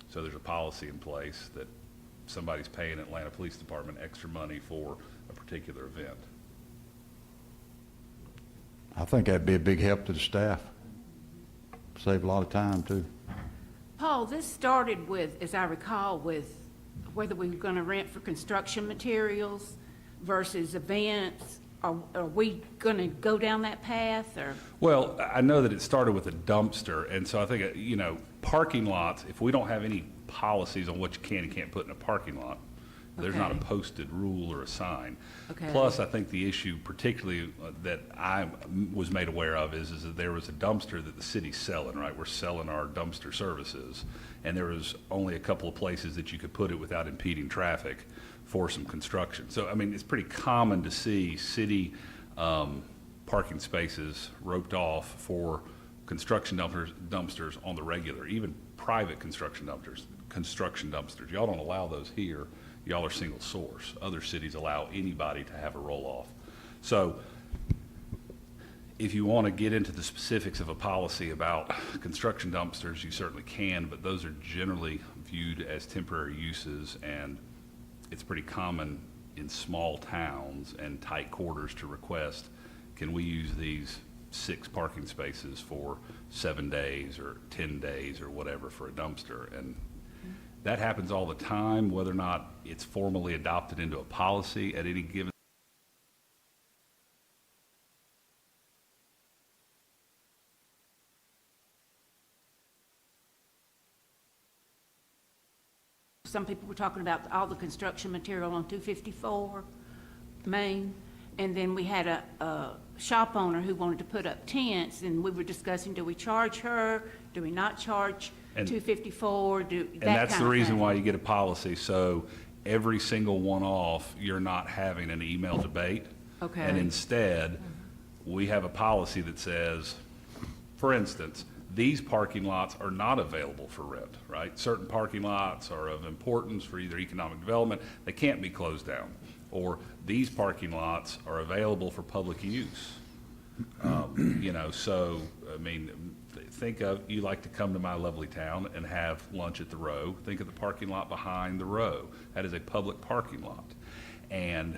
So there's a policy in place that somebody's paying Atlanta Police Department extra money for a particular event. I think that'd be a big help to the staff. Save a lot of time, too. Paul, this started with, as I recall, with whether we were going to rent for construction materials versus events. Are we going to go down that path, or? Well, I know that it started with a dumpster, and so I think, you know, parking lots, if we don't have any policies on what you can and can't put in a parking lot, there's not a Okay. posted rule or a sign. Okay. Plus, I think the issue particularly that I was made aware of is that there was a dumpster that the city's selling, right? We're selling our dumpster services, and there was only a couple of places that you could put it without impeding traffic for some construction. So, I mean, it's pretty common to see city parking spaces roped off for construction dumpsters on the regular, even private construction dumpsters. Y'all don't allow those here. Y'all are single source. Other cities allow anybody to have a roll-off. So if you want to get into the specifics of a policy about construction dumpsters, you certainly can, but those are generally viewed as temporary uses, and it's pretty common in small towns and tight quarters to request, can we use these 6 parking spaces for 7 days or 10 days or whatever for a dumpster? And that happens all the time, whether or not it's formally adopted into a policy at any given. Some people were talking about all the construction material on 254 Main, and then we had a shop owner who wanted to put up tents, and we were discussing, do we charge her? Do we not charge And- 254? And that's the reason why you get a policy, so every single one-off, you're not having an email debate. Okay. And instead, we have a policy that says, for instance, these parking lots are not available for rent, right? Certain parking lots are of importance for either economic development, they can't be closed down. Or these parking lots are available for public use. You know, so, I mean, think of, you like to come to my lovely town and have lunch at the Row. Think of the parking lot behind the Row. That is a public parking lot. And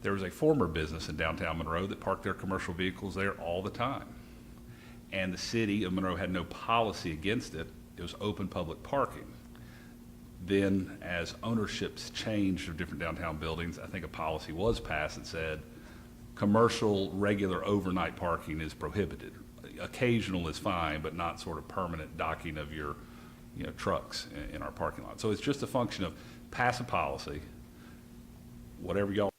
there was a former business in downtown Monroe that parked their commercial vehicles there all the time. And the city of Monroe had no policy against it. It was open public parking. Then, as ownerships changed of different downtown buildings, I think a policy was passed that said, commercial, regular overnight parking is prohibited. Occasional is fine, but not sort of permanent docking of your, you know, trucks in our parking lot. So it's just a function of pass a policy, whatever y'all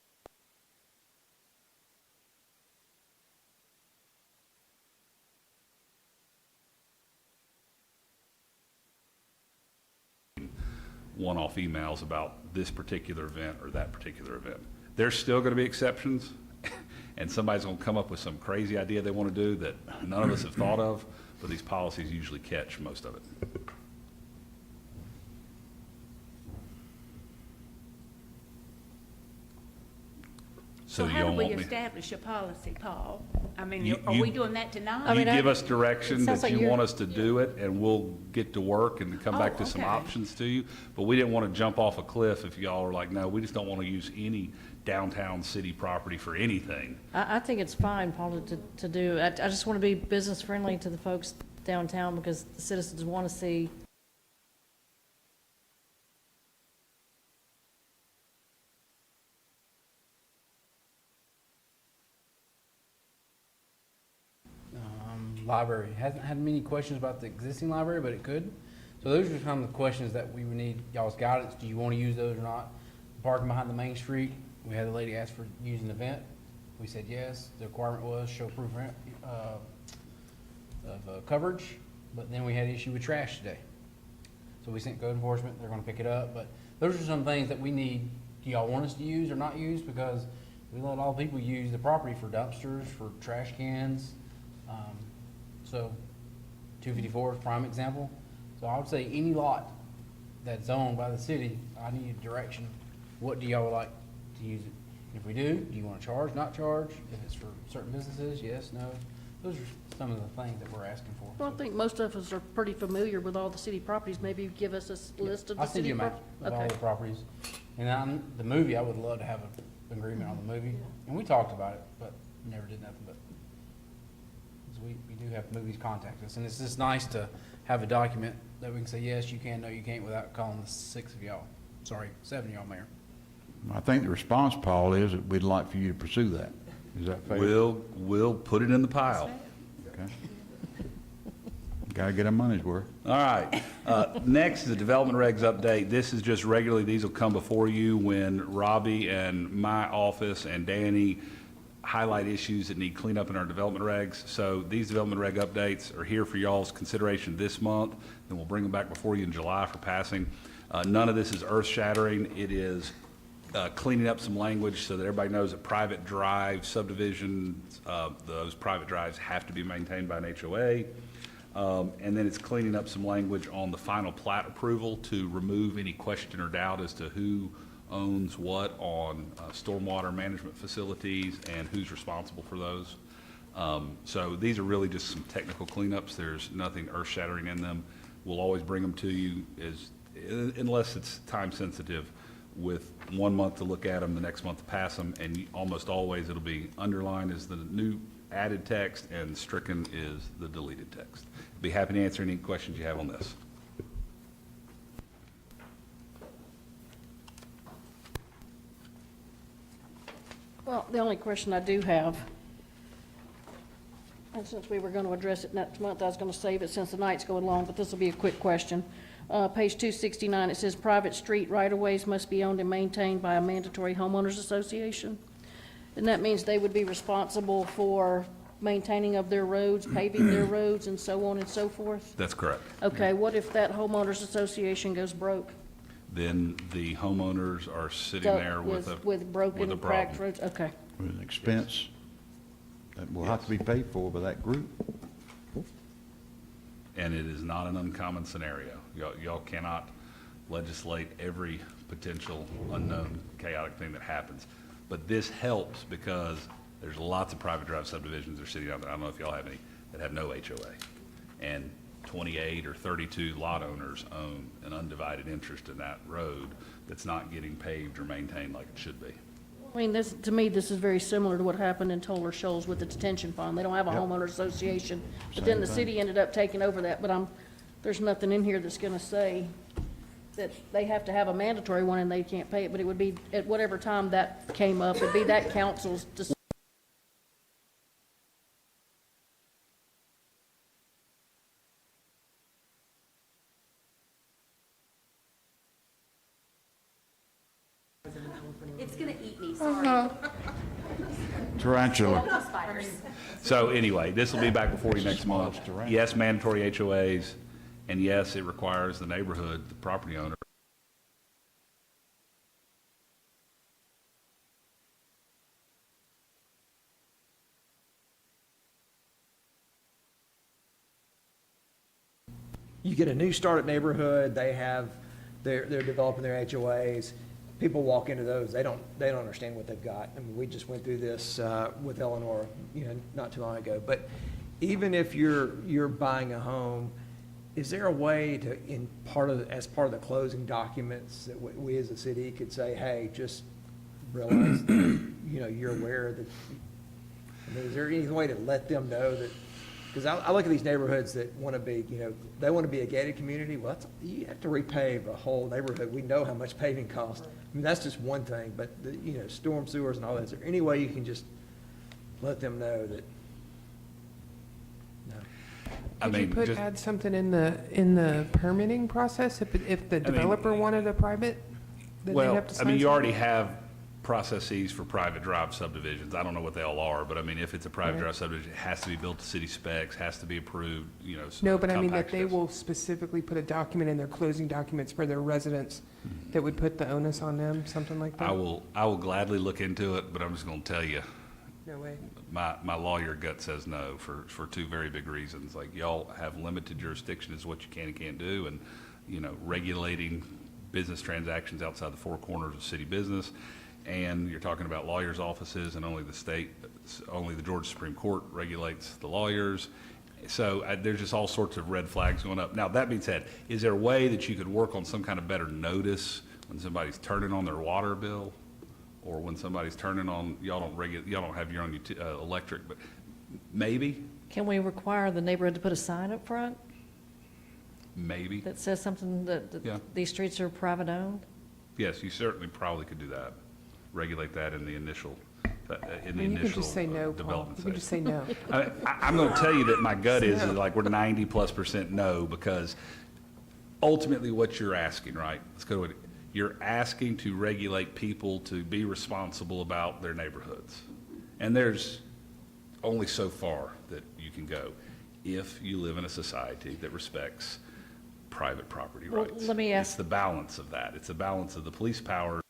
one-off emails about this particular event or that particular event. There's still going to be exceptions, and somebody's going to come up with some crazy idea they want to do that none of us have thought of, but these policies usually catch most of it. So do how y'all do we want me? establish a policy, Paul? I mean, You- are you- we doing that tonight? I mean, You give I- us direction it sounds that like you want us to do it, and we'll get to work and come back to some okay. options to you. But we didn't want to jump off a cliff if y'all are like, no, we just don't want to use any downtown city property for anything. I think it's fine, Paul, to do. I just want to be business friendly to the folks downtown because the citizens want to see. Library hasn't had many questions about the existing library, but it could. So those are kind of the questions that we would need y'all's guidance. Do you want to use those or not? Parking behind the main street, we had a lady ask for using the vent. We said yes. The requirement was show proof coverage, but then we had an issue with trash today. So we sent code enforcement, they're gonna pick it up, but those are some things that we need, do y'all want us to use or not use? Because we let all people use the property for dumpsters, for trash cans. So 254 is prime example. So I would say any lot that's owned by the city, I need direction. What do y'all like to use it? If we do you wanna charge, not charge? If it's for certain businesses, yes, no? Those are some of the things that we're asking for. Well, I think most of us are pretty familiar with all the city properties. Maybe give us a list of the I'll send city you a map properties. of all Okay. the properties. And the movie, I would love to have an agreement on the movie. And we talked about it, but never did nothing but. 'Cause we do have movies contact us. And it's just nice to have a document that we can say, yes, you can, no, you can't, without calling the 6 of y'all. Sorry, 7 of y'all, Mayor. I think the response, Paul, is that we'd like for you to pursue that. Is that fair? We'll put it in the pile. Okay. Gotta get our money's worth. All right. Next is the development regs update. This is just regularly, these will come before you when Robbie and my office and Danny highlight issues that need cleanup in our development regs. So these development reg updates are here for y'all's consideration this month, then we'll bring them back before you in July for passing. None of this is earth-shattering. It is cleaning up some language so that everybody knows that private drive subdivisions, those private drives have to be maintained by an HOA. And then it's cleaning up some language on the final plat approval to remove any question or doubt as to who owns what on stormwater management facilities and who's responsible for those. So these are really just some technical cleanups. There's nothing earth-shattering in them. We'll always bring them to you unless it's time sensitive, with 1 month to look at them, the next month to pass them, and almost always it'll be underlined as the new added text and stricken is the deleted text. Be happy to answer any questions you have on this. Well, the only question I do have, and since we were going to address it next month, I was going to save it since the night's going long, but this will be a quick question. Page 269, it says private street right-of-ways must be owned and maintained by a mandatory homeowners association. And that means they would be responsible for maintaining of their roads, paving their roads, and so on and so forth? That's correct. Okay, what if that homeowners association goes broke? Then the homeowners are sitting there with broken, a cracked problem. roads? Okay. With an expense that will have to be paid for by that group. And it is not an uncommon scenario. Y'all cannot legislate every potential unknown chaotic thing that happens. But this helps because there's lots of private drive subdivisions that are sitting out there. I don't know if y'all have any that have no HOA. And 28 or 32 lot owners own an undivided interest in that road that's not getting paved or maintained like it should be. I mean, this, to me, this is very similar to what happened in Toller Shoals with the detention pond. They don't have a Yep. homeowner association, but then the Same city ended up taking over that, but there's nothing in here that's gonna say that they have to have a mandatory one and they can't pay it, but it would be, at whatever time that came up, it'd be that council's decision. It's gonna eat me, sorry. Tarantula. Spiders. So anyway, this will be back before you next month. Tarantula. Yes, mandatory HOAs, and yes, it requires the neighborhood, the property owner, You get a new startup neighborhood, they're developing their HOAs. People walk into those, they don't understand what they've got. I mean, we just went through this with Eleanor, not too long ago. But even if you're buying a home, is there a way to, as part of the closing documents, that we as a city could say, hey, just realize, you're aware that, I mean, is there any way to let them know that? Because I look at these neighborhoods that want to be, they want to be a gated community. Well, you have to repave a whole neighborhood. We know how much paving costs. I mean, that's just one thing, but storm sewers and all that. Is there any way you can just let them know that? No. I Could you mean, just, add something in the permitting process if the developer wanted a private? Then they'd well, have to I mean, sign you already something? have processes for private drive subdivisions. I don't know what they all are, but I mean, if it's a private drive subdivision, it has to be built to city specs, has to be approved, you know. No, but I mean that compact they specs. will specifically put a document in their closing documents for their residents that would put the onus on them, something like that? I will gladly look into it, but I'm just gonna tell you, No way. my lawyer gut says no for two very big reasons. Like, y'all have limited jurisdiction as what you can and can't do, and, you know, regulating business transactions outside the four corners of city business. And you're talking about lawyers' offices, and only the Georgia Supreme Court regulates the lawyers. So there's just all sorts of red flags going up. Now, that being said, is there a way that you could work on some kind of better notice when somebody's turning on their water bill? Or when somebody's turning on, y'all don't have your own electric, but maybe, Can we require the neighborhood to put a sign up front maybe. that says something that Yeah. these streets are private owned? Yes, you certainly probably could do that. Regulate that in the initial, I mean, you could just say no, Paul. development You could phase. just say no. I'm going to tell you that my gut is like we're 90+% no, because ultimately what you're asking, right? Let's go with it. You're asking to regulate people to be responsible about their neighborhoods. And there's only so far that you can go if you live in a society that respects private property Well, rights. let me ask- It's the balance of that. It's the balance of the police power.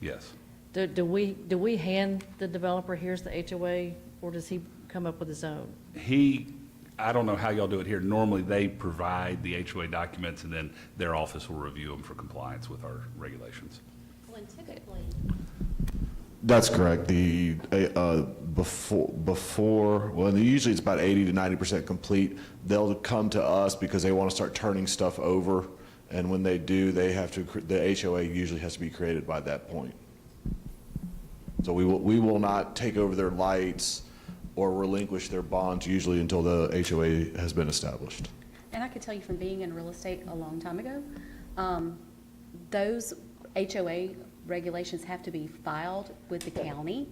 Yes. Do we hand the developer, here's the HOA, or does he come up with his own? I don't know how y'all do it here. Normally, they provide the HOA documents, and then their office will review them for compliance with our regulations. Well, and typically, That's correct. Well, usually it's about 80 to 90% complete. They'll come to us because they want to start turning stuff over. And when they do, the HOA usually has to be created by that point. So we will not take over their lights or relinquish their bonds usually until the HOA has been established. and I could tell you from being in real estate a long time ago, those HOA regulations have to be filed with the county.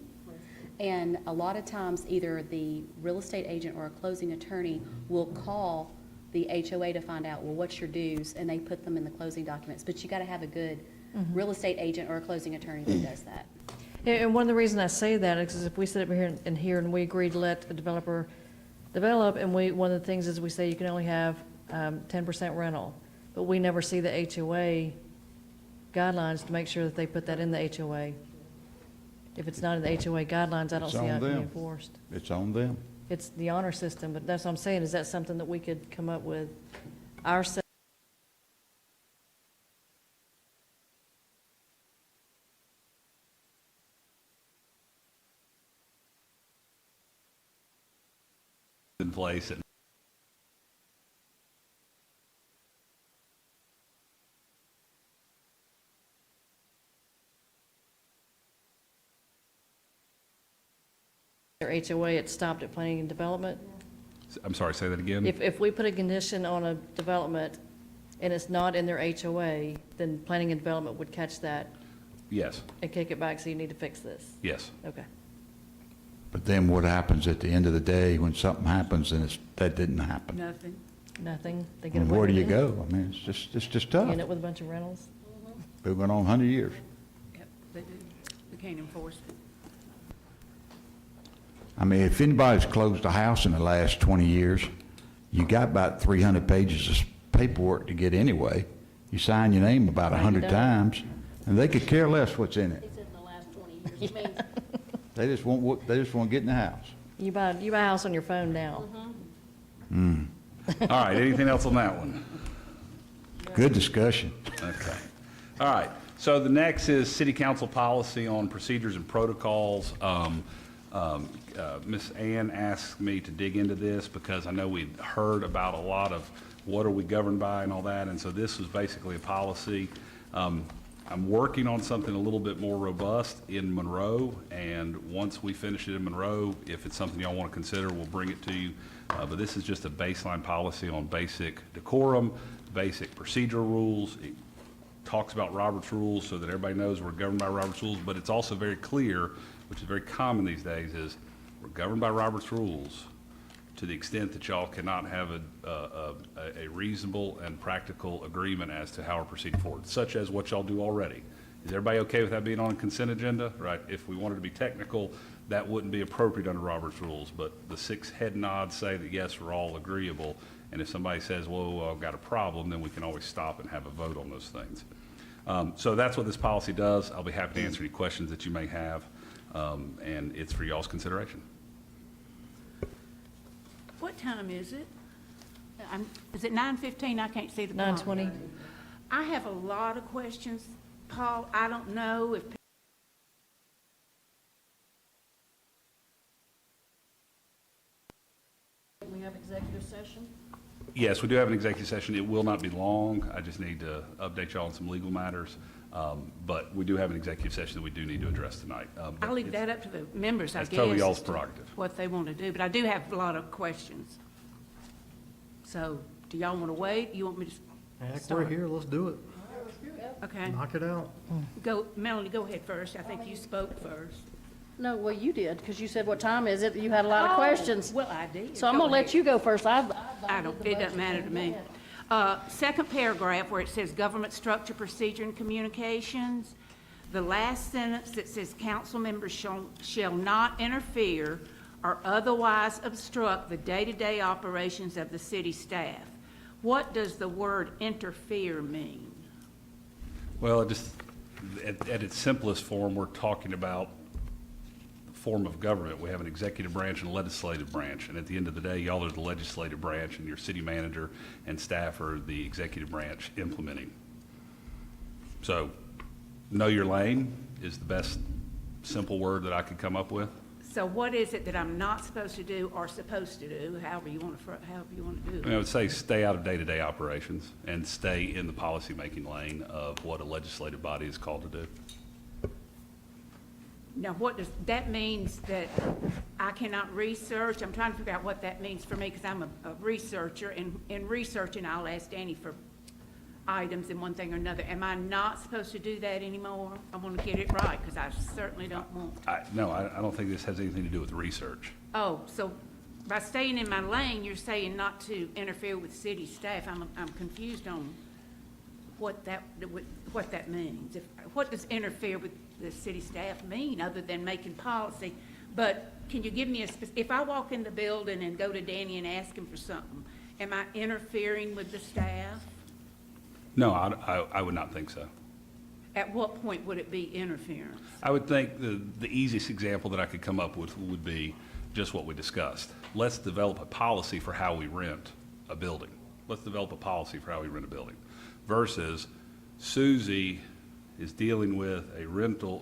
And a lot of times, either the real estate agent or a closing attorney will call the HOA to find out, well, what's your dues? And they put them in the closing documents. But you got to have a good real estate agent or a closing attorney that does that. And one of the reasons I say that is if we sit up here and we agree to let a developer develop, and one of the things is we say you can only have 10% rental, but we never see the HOA guidelines to make sure that they put that in the HOA. If it's not in the HOA guidelines, I don't It's see how on it can be them. enforced. It's on them. It's the honor system, but that's what I'm saying, is that something that we could come up with ourselves? In place, and Their HOA, it stopped at planning and development? I'm sorry, say that again? If we put a condition on a development and it's not in their HOA, then planning and development would catch that Yes, and kick it back, so you need to fix this. yes. Okay. But then what happens at the end of the day when something happens and that didn't happen? Nothing. Nothing. They get And away where do with you it. go? I mean, it's just tough. You end up with a bunch of rentals. Been going on 100 years. Yep, they do. We can't enforce it. I mean, if anybody's closed a house in the last 20 years, you got about 300 pages of paperwork to get anyway. You sign your name about Right, you 100 don't. times, and they could care less what's in it. He said in the last 20 years. I mean, They just want to get in the house. You buy a house on your phone now. All right, anything else on that one? Good discussion. Okay. All right, so the next is city council policy on procedures and protocols. Ms. Ann asked me to dig into this because I know we'd heard about a lot of what are we governed by and all that, and so this was basically a policy. I'm working on something a little bit more robust in Monroe, and once we finish it in Monroe, if it's something y'all want to consider, we'll bring it to you. But this is just a baseline policy on basic decorum, basic procedural rules. It talks about Robert's rules so that everybody knows we're governed by Robert's rules, but it's also very clear, which is very common these days, is we're governed by Robert's rules, to the extent that y'all cannot have a reasonable and practical agreement as to how we're proceeding forward, such as what y'all do already. Is everybody okay with that being on a consent agenda? Right, if we wanted to be technical, that wouldn't be appropriate under Robert's rules, but the 6 head nods say that yes, we're all agreeable, and if somebody says, whoa, I've got a problem, then we can always stop and have a vote on those things. So that's what this policy does. I'll be happy to answer any questions that you may have, and it's for y'all's consideration. What time is it? Is it 9:15? I can't see the clock. 9:20. I have a lot of questions, Paul. I don't know if We have executive session? Yes, we do have an executive session. It will not be long. I just need to update y'all on some legal matters. But we do have an executive session that we do need to address tonight. But I'll leave it's- that up to the members, I guess. That's totally y'all's as to prerogative. What they want to do, but I do have a lot of questions. So, do y'all want to wait? You want me to Heck, we're start? here, let's do it. Okay. Knock it out. Go, Melanie, go ahead first. I think you spoke first. No, well, you did, because you said, what time is it? You had a lot of questions. Well, I did. So I'm Go gonna let ahead. you go first. I don't, it doesn't matter to me. Second paragraph where it says government structure, procedure, and communications. The last sentence that says council members shall not interfere or otherwise obstruct the day-to-day operations of the city staff. What does the word interfere mean? Well, it just, at its simplest form, we're talking about the form of government. We have an executive branch and a legislative branch, and at the end of the day, y'all are the legislative branch, and your city manager and staff are the executive branch implementing. So, know your lane is the best simple word that I could come up with. So what is it that I'm not supposed to do or supposed to do, however you want to do I it? mean, I would say stay out of day-to-day operations and stay in the policymaking lane of what a legislative body is called to do. Now, what does, that means that I cannot research? I'm trying to figure out what that means for me, because I'm a researcher, and in researching, I'll ask Danny for items in one thing or another. Am I not supposed to do that anymore? I want to get it right, because I certainly don't want. No, I don't think this has anything to do with research. Oh, so by staying in my lane, you're saying not to interfere with city staff. I'm confused on what that means. What does interfere with the city staff mean, other than making policy? But can you give me if I walk in the building and go to Danny and ask him for something, am I interfering with the staff? No, I would not think so. At what point would it be interference? I would think the easiest example that I could come up with would be just what we discussed. Let's develop a policy for how we rent a building. Let's develop a policy for how we rent a building. Versus Susie is dealing with a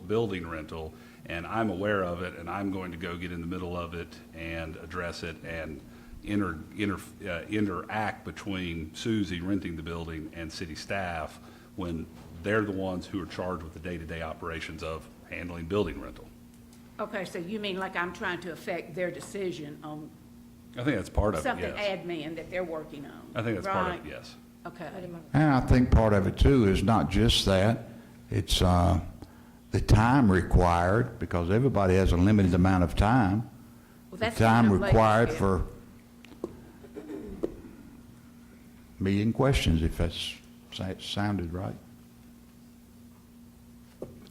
building rental, and I'm aware of it, and I'm going to go get in the middle of it and address it and interact between Susie renting the building and city staff when they're the ones who are charged with the day-to-day operations of handling building rental. Okay, so you mean like I'm trying to affect their decision on I think that's part of it, something yes. admin that they're working on? I think that's part of right? it, yes. Okay. And I think part of it too is not just that, it's the time required, because everybody has a limited amount of time. Well, The that's time what I'm required late for meeting questions, if that's sounded right.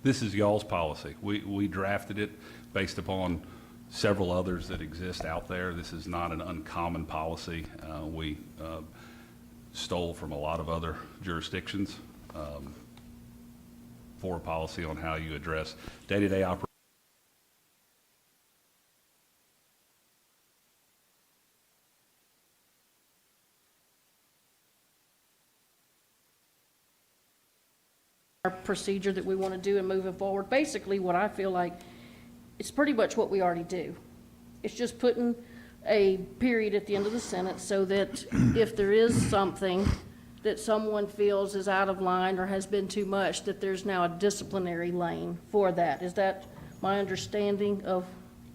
This is y'all's policy. We drafted it based upon several others that exist out there. This is not an uncommon policy. We stole from a lot of other jurisdictions for a policy on how you address day-to-day operations. Our procedure that we want to do and moving forward. Basically, what I feel like, it's pretty much what we already do. It's just putting a period at the end of the sentence so that if there is something that someone feels is out of line or has been too much, that there's now a disciplinary lane for that. Is that my understanding of?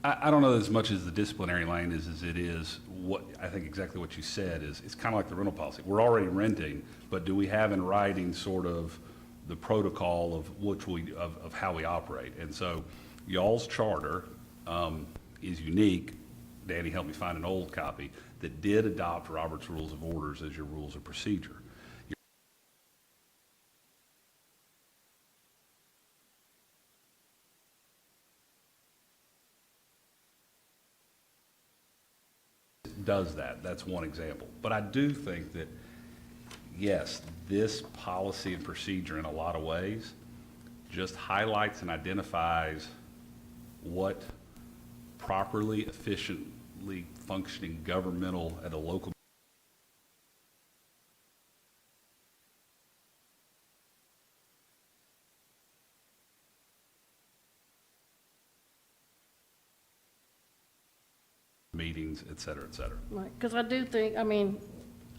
I don't know as much as the disciplinary lane is as it is what, I think exactly what you said is, it's kind of like the rental policy. We're already renting, but do we have in writing sort of the protocol of how we operate? And so y'all's charter is unique Danny helped me find an old copy, that did adopt Robert's Rules of Orders as your rules of procedure. Does that. That's one example. But I do think that, yes, this policy and procedure in a lot of ways just highlights and identifies what properly, efficiently functioning governmental at a local meetings, et cetera, et cetera. Right, because I do think, I mean,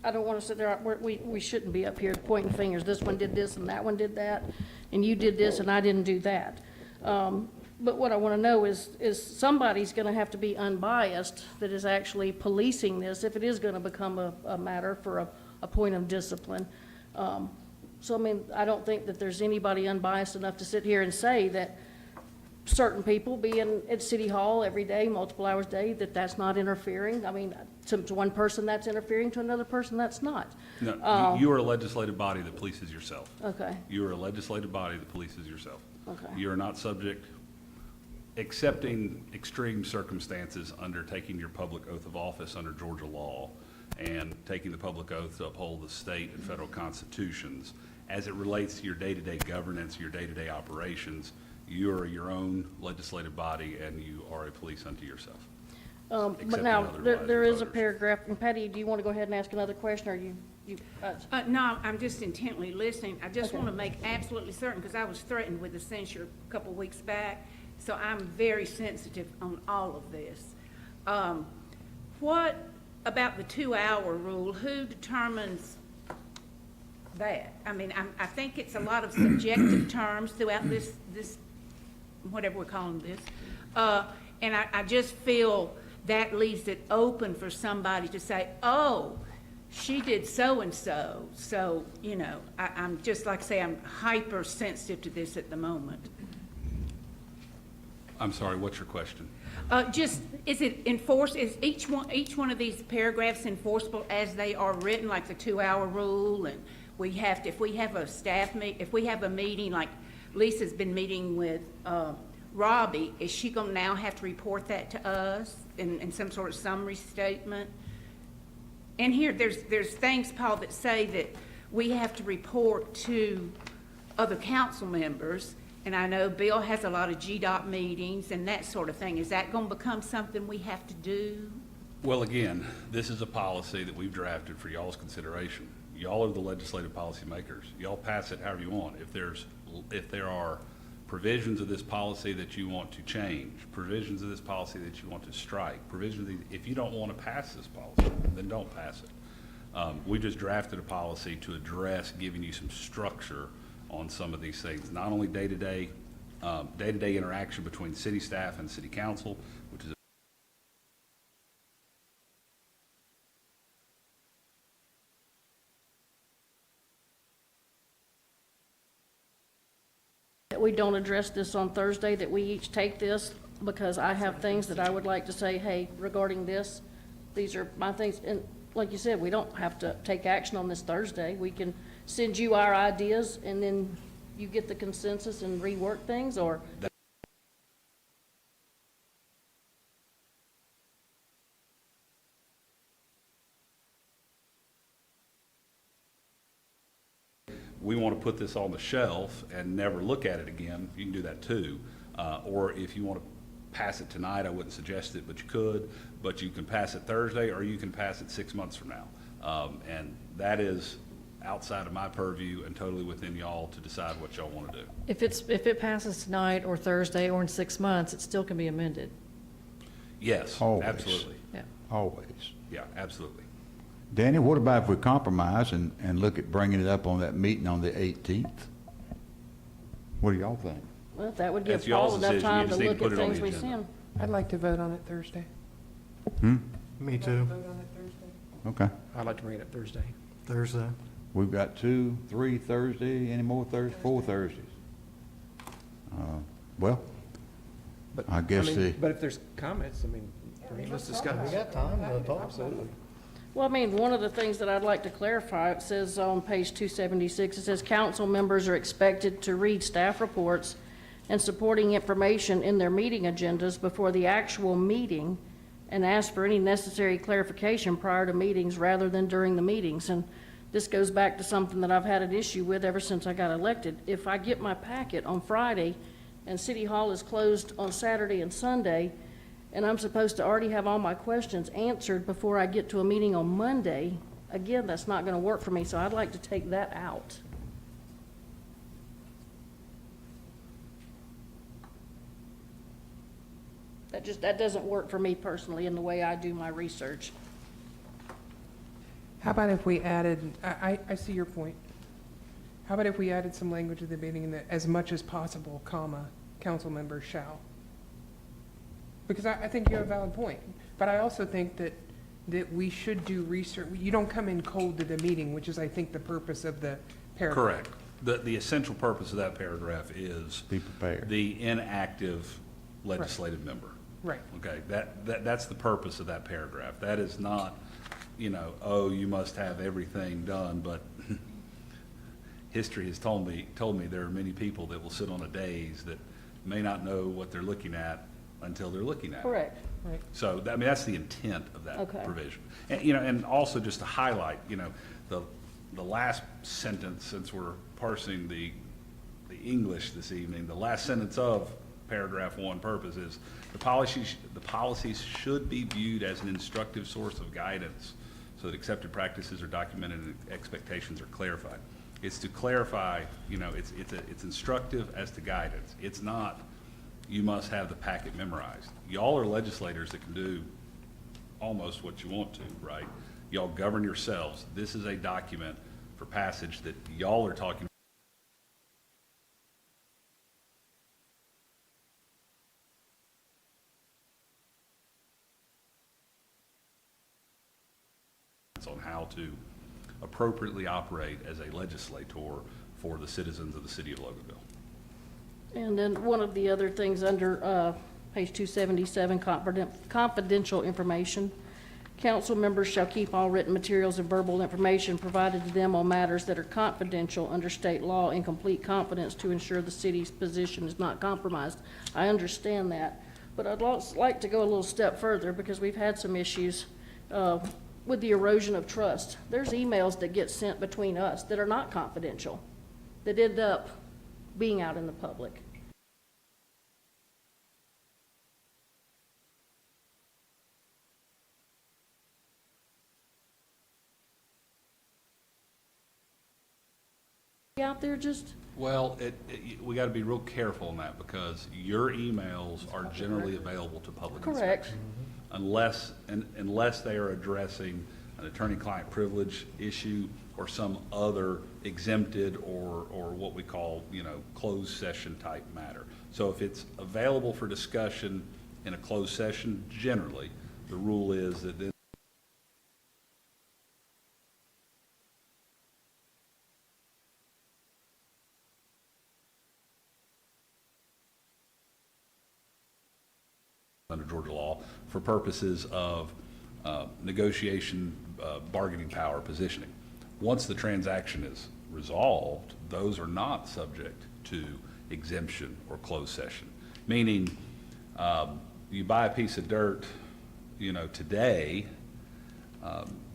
I don't want to sit there, we shouldn't be up here pointing fingers. This one did this and that one did that, and you did this and I didn't do that. But what I want to know is somebody's going to have to be unbiased that is actually policing this if it is going to become a matter for a point of discipline. So, I mean, I don't think that there's anybody unbiased enough to sit here and say that certain people being at City Hall every day, multiple hours a day, that's not interfering. I mean, to one person that's interfering, to another person that's not. No, you are a legislative body that polices yourself. Okay, You are a legislative body that polices yourself. okay. You are not subject, excepting extreme circumstances, under taking your public oath of office under Georgia law and taking the public oath to uphold the state and federal constitutions. As it relates to your day-to-day governance, your day-to-day operations, you are your own legislative body and you are a police unto yourself. But Except now, in other there lives is a of others. paragraph, and Patty, do you want to go ahead and ask another question, or No, I'm just intently listening. I just Okay. want to make absolutely certain, because I was threatened with a censure a couple of weeks back, so I'm very sensitive on all of this. What about the 2-hour rule? Who determines that? I mean, I think it's a lot of subjective terms throughout this, whatever we're calling this. And I just feel that leaves it open for somebody to say, oh, she did so-and-so. So, you know, I'm just, like I say, I'm hypersensitive to this at the moment. I'm sorry, what's your question? Just, is it enforced, is each one of these paragraphs enforceable as they are written, like the 2-hour rule? And we have to, if we have a if we have a meeting, like Lisa's been meeting with, Robbie, is she gonna now have to report that to us in some sort of summary statement? And here, there's things, Paul, that say that we have to report to other council members, and I know Bill has a lot of GDOT meetings and that sort of thing. Is that gonna become something we have to do? Well, again, this is a policy that we've drafted for y'all's consideration. Y'all are the legislative policymakers. Y'all pass it however you want. If there are provisions of this policy that you want to change, provisions of this policy that you want to strike, if you don't want to pass this policy, then don't pass it. We just drafted a policy to address giving you some structure on some of these things, not only day-to-day interaction between city staff and city council, which is that we don't address this on Thursday, that we each take this, because I have things that I would like to say, hey, regarding this, these are my things, and like you said, we don't have to take action on this Thursday. We can send you our ideas, and then you get the consensus and rework things, or? we want to put this on the shelf and never look at it again, you can do that too. Or if you want to pass it tonight, I wouldn't suggest it, but you could. But you can pass it Thursday, or you can pass it 6 months from now. And that is outside of my purview and totally within y'all to decide what y'all want to do. If it passes tonight or Thursday or in 6 months, it still can be amended. Yes, Always. absolutely. Yeah. Always. Yeah, absolutely. Danny, what about if we compromise and look at bringing it up on that meeting on the 18th? What do y'all think? Well, that would give That's y'all's Paul enough decision. You time to just need to look put at it on things the we agenda. send. I'd like to vote on it Thursday. Me too. Vote on it Thursday. Okay. I'd like to bring it up Thursday. Thursday. We've got 2, 3 Thursday, any more Thursdays? 4 Thursdays. Well, But, I guess mean, the- But if there's comments, I mean, Let's discuss. We got time to talk. Absolutely. Well, I mean, one of the things that I'd like to clarify, it says on page 276, it says council members are expected to read staff reports and supporting information in their meeting agendas before the actual meeting and ask for any necessary clarification prior to meetings rather than during the meetings. And this goes back to something that I've had an issue with ever since I got elected. If I get my packet on Friday and City Hall is closed on Saturday and Sunday, and I'm supposed to already have all my questions answered before I get to a meeting on Monday, again, that's not gonna work for me, so I'd like to take that out. That doesn't work for me personally in the way I do my research. How about if we added, I see your point. How about if we added some language at the beginning that as much as possible, comma, council members shall? Because I think you have a valid point, but I also think that we should do research. You don't come in cold to the meeting, which is, I think, the purpose of the paragraph. Correct. The essential purpose of that paragraph is Be prepared. the inactive legislative member. Right. Okay, that's the purpose of that paragraph. That is not, oh, you must have everything done, but history has told me there are many people that will sit on a daze that may not know what they're looking at until they're looking at it. Correct. Right. So, I mean, that's the intent of that Okay. provision. And, and also just to highlight, the last sentence, since we're parsing the English this evening, the last sentence of paragraph 1 purpose is, the policies should be viewed as an instructive source of guidance so that accepted practices are documented and expectations are clarified. It's to clarify, it's instructive as to guidance. It's not, you must have the packet memorized. Y'all are legislators that can do almost what you want to, right? Y'all govern yourselves. This is a document for passage that y'all are talking on how to appropriately operate as a legislator for the citizens of the city of Loganville. And then one of the other things under page 277, confidential information. Council members shall keep all written materials and verbal information provided to them on matters that are confidential under state law in complete confidence to ensure the city's position is not compromised. I understand that, but I'd like to go a little step further because we've had some issues with the erosion of trust. There's emails that get sent between us that are not confidential, that end up being out in the public. Out there just, Well, we got to be real careful on that because your emails are generally available to public correct. inspection. Unless they are addressing an attorney-client privilege issue or some other exempted or what we call, closed session type matter. So if it's available for discussion in a closed session, generally, the rule is that then under Georgia law for purposes of negotiation, bargaining power, positioning. Once the transaction is resolved, those are not subject to exemption or closed session. Meaning, you buy a piece of dirt, today,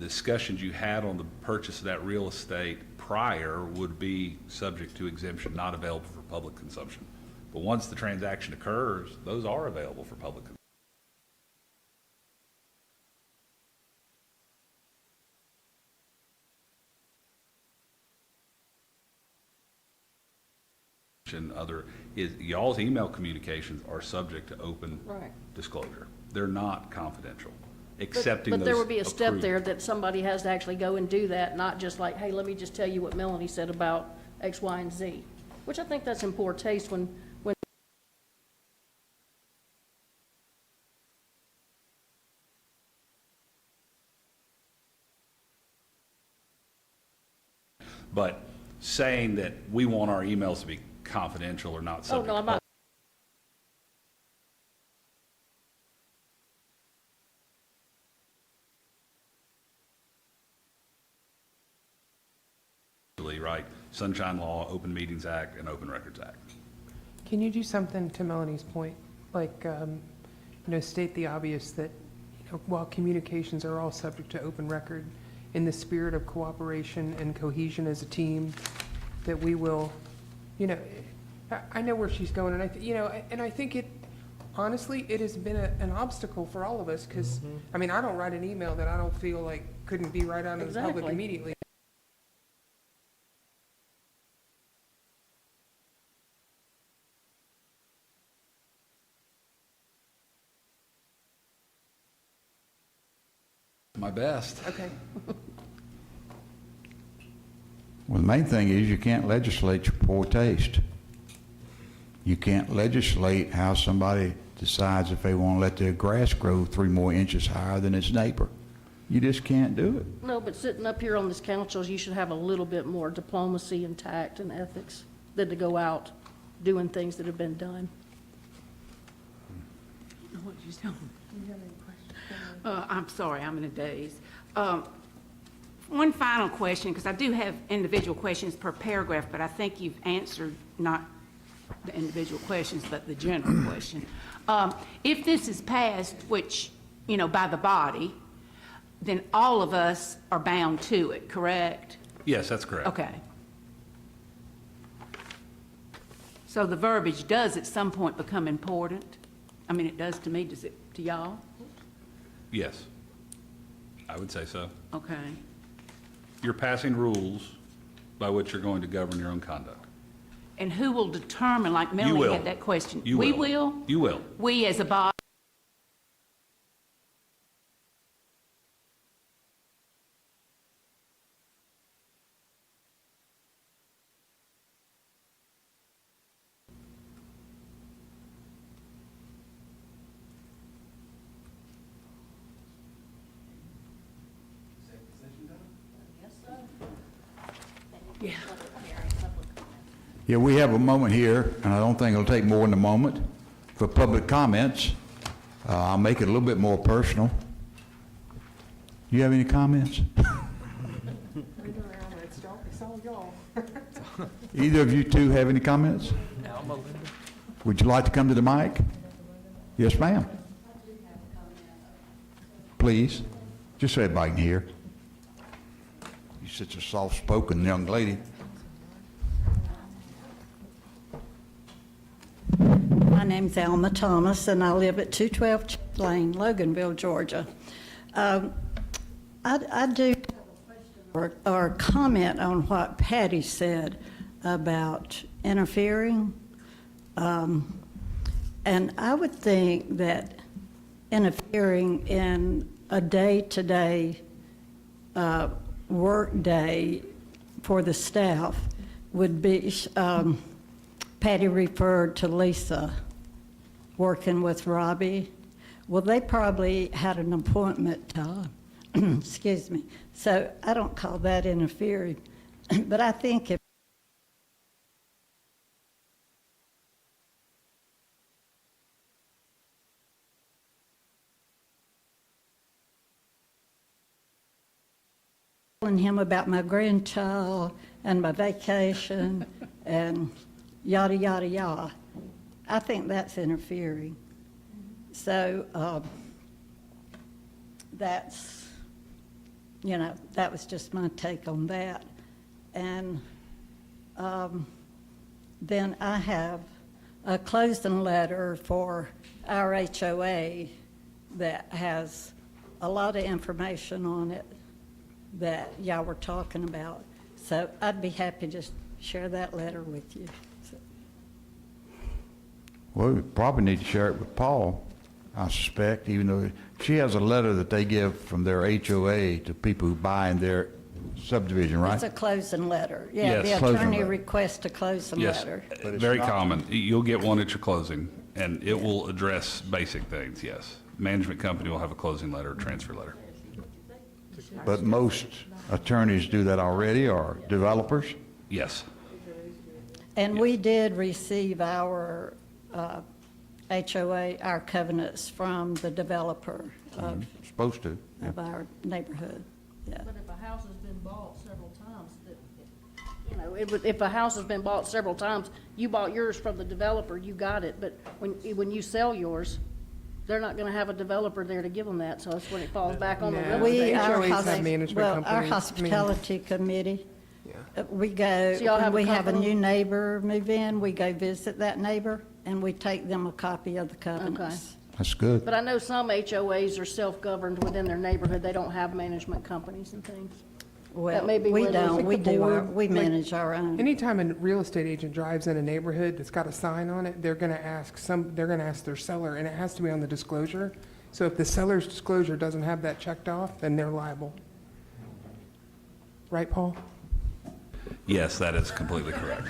discussions you had on the purchase of that real estate prior would be subject to exemption, not available for public consumption. But once the transaction occurs, those are available for public consumption. Y'all's email communications are subject to open Right. disclosure. They're not confidential, accepting but those there would be a step approved- there that somebody has to actually go and do that, not just like, hey, let me just tell you what Melanie said about X, Y, and Z, which I think that's in poor taste when But saying that we want our emails to be confidential or not oh, subject no, to I'm not Sunshine Law, Open Meetings Act, and Open Records Act. Can you do something to Melanie's point, like, state the obvious that, while communications are all subject to open record, in the spirit of cooperation and cohesion as a team, that we will, I know where she's going, and I think it, honestly, it has been an obstacle for all of us, because, I don't write an email that I don't feel like couldn't be right out in the public Exactly. immediately. My best. Okay. Well, the main thing is you can't legislate your poor taste. You can't legislate how somebody decides if they want to let their grass grow 3 more inches higher than its neighbor. You just can't do it. No, but sitting up here on this council, you should have a little bit more diplomacy and tact and ethics than to go out doing things that have been done. What you doing? I'm sorry, I'm in a daze. One final question, because I do have individual questions per paragraph, but I think you've answered not the individual questions, but the general question. If this is passed, which, by the body, then all of us are bound to it, correct? Yes, that's correct. Okay. So the verbiage does at some point become important? It does to me. Does it to y'all? Yes, I would say so. Okay. You're passing rules by which you're going to govern your own conduct. And who will determine, like You Melanie will. had that question? You We will. will? You will. We as a body? Yeah, we have a moment here, and I don't think it'll take more than a moment for public comments. I'll make it a little bit more personal. You have any comments? It's all y'all. Either of you two have any comments? Would you like to come to the mic? Yes, ma'am. Please, just so everybody can hear. You're such a soft-spoken young lady. My name's Alma Thomas, and I live at 212 Chip Lane, Loganville, Georgia. I do have a question or comment on what Patty said about interfering. And I would think that interfering in a day-to-day work day for the staff would be, Patty referred to Lisa working with Robbie. Well, they probably had an appointment, excuse me. So I don't call that interfering. But I think if telling him about my grandchild and my vacation and yada, yada, yada, I think that's interfering. So that's, that was just my take on that. And then I have a closing letter for our HOA that has a lot of information on it that y'all were talking about. So I'd be happy to share that letter with you. So. Well, we probably need to share it with Paul, I suspect, even though she has a letter that they give from their HOA to people who buy in their subdivision, right? It's a closing letter. Yes. Yeah, the Closing attorney letter. requests a closing Yes, letter. But it's very not- common. You'll get one at your closing, and it will address basic things, yes. Management company will have a closing letter, transfer letter. But most attorneys do that already, or developers? Yes. And we did receive our HOA, our covenants from the developer Supposed to. of our neighborhood. Yeah. But if a house has been bought several times, that, know, if a house has been bought several times, you bought yours from the developer, you got it, but when you sell yours, they're not gonna have a developer there to give them that, so that's when it falls back on the No. real estate. HOAs Our have hosp- management well, our companies. I mean- hospitality committee, Yeah. we go, So y'all have when a we have a company? new neighbor move in, we go visit that neighbor, and we take them a copy of the covenants. That's good. But I know some HOAs are self-governed within their neighborhood, they don't have management companies and things. Well, may be we where there's don't, like we the do our, board, we like, manage our own. Anytime a real estate agent drives in a neighborhood that's got a sign on it, they're gonna ask their seller, and it has to be on the disclosure. So if the seller's disclosure doesn't have that checked off, then they're liable. Right, Paul? Yes, that is completely correct.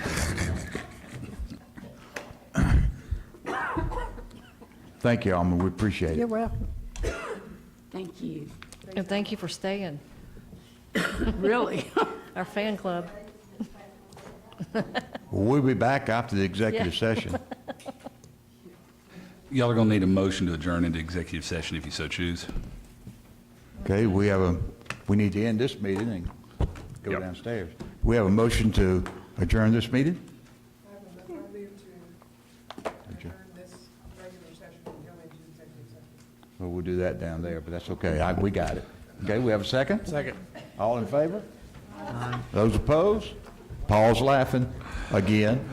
Thank you, Alma, we appreciate You're it. welcome. Thank you. And thank you for staying, Really? our fan club. We'll be back after the executive session. Y'all are gonna need a motion to adjourn into executive session if you so choose. Okay, we need to end this meeting and go Yep. downstairs. We have a motion to adjourn this meeting? I move to adjourn this regular session and go into executive session. Well, we'll do that down there, but that's okay. We got it. Okay, we have a second? Second. All in favor? Those opposed? Paul's laughing again.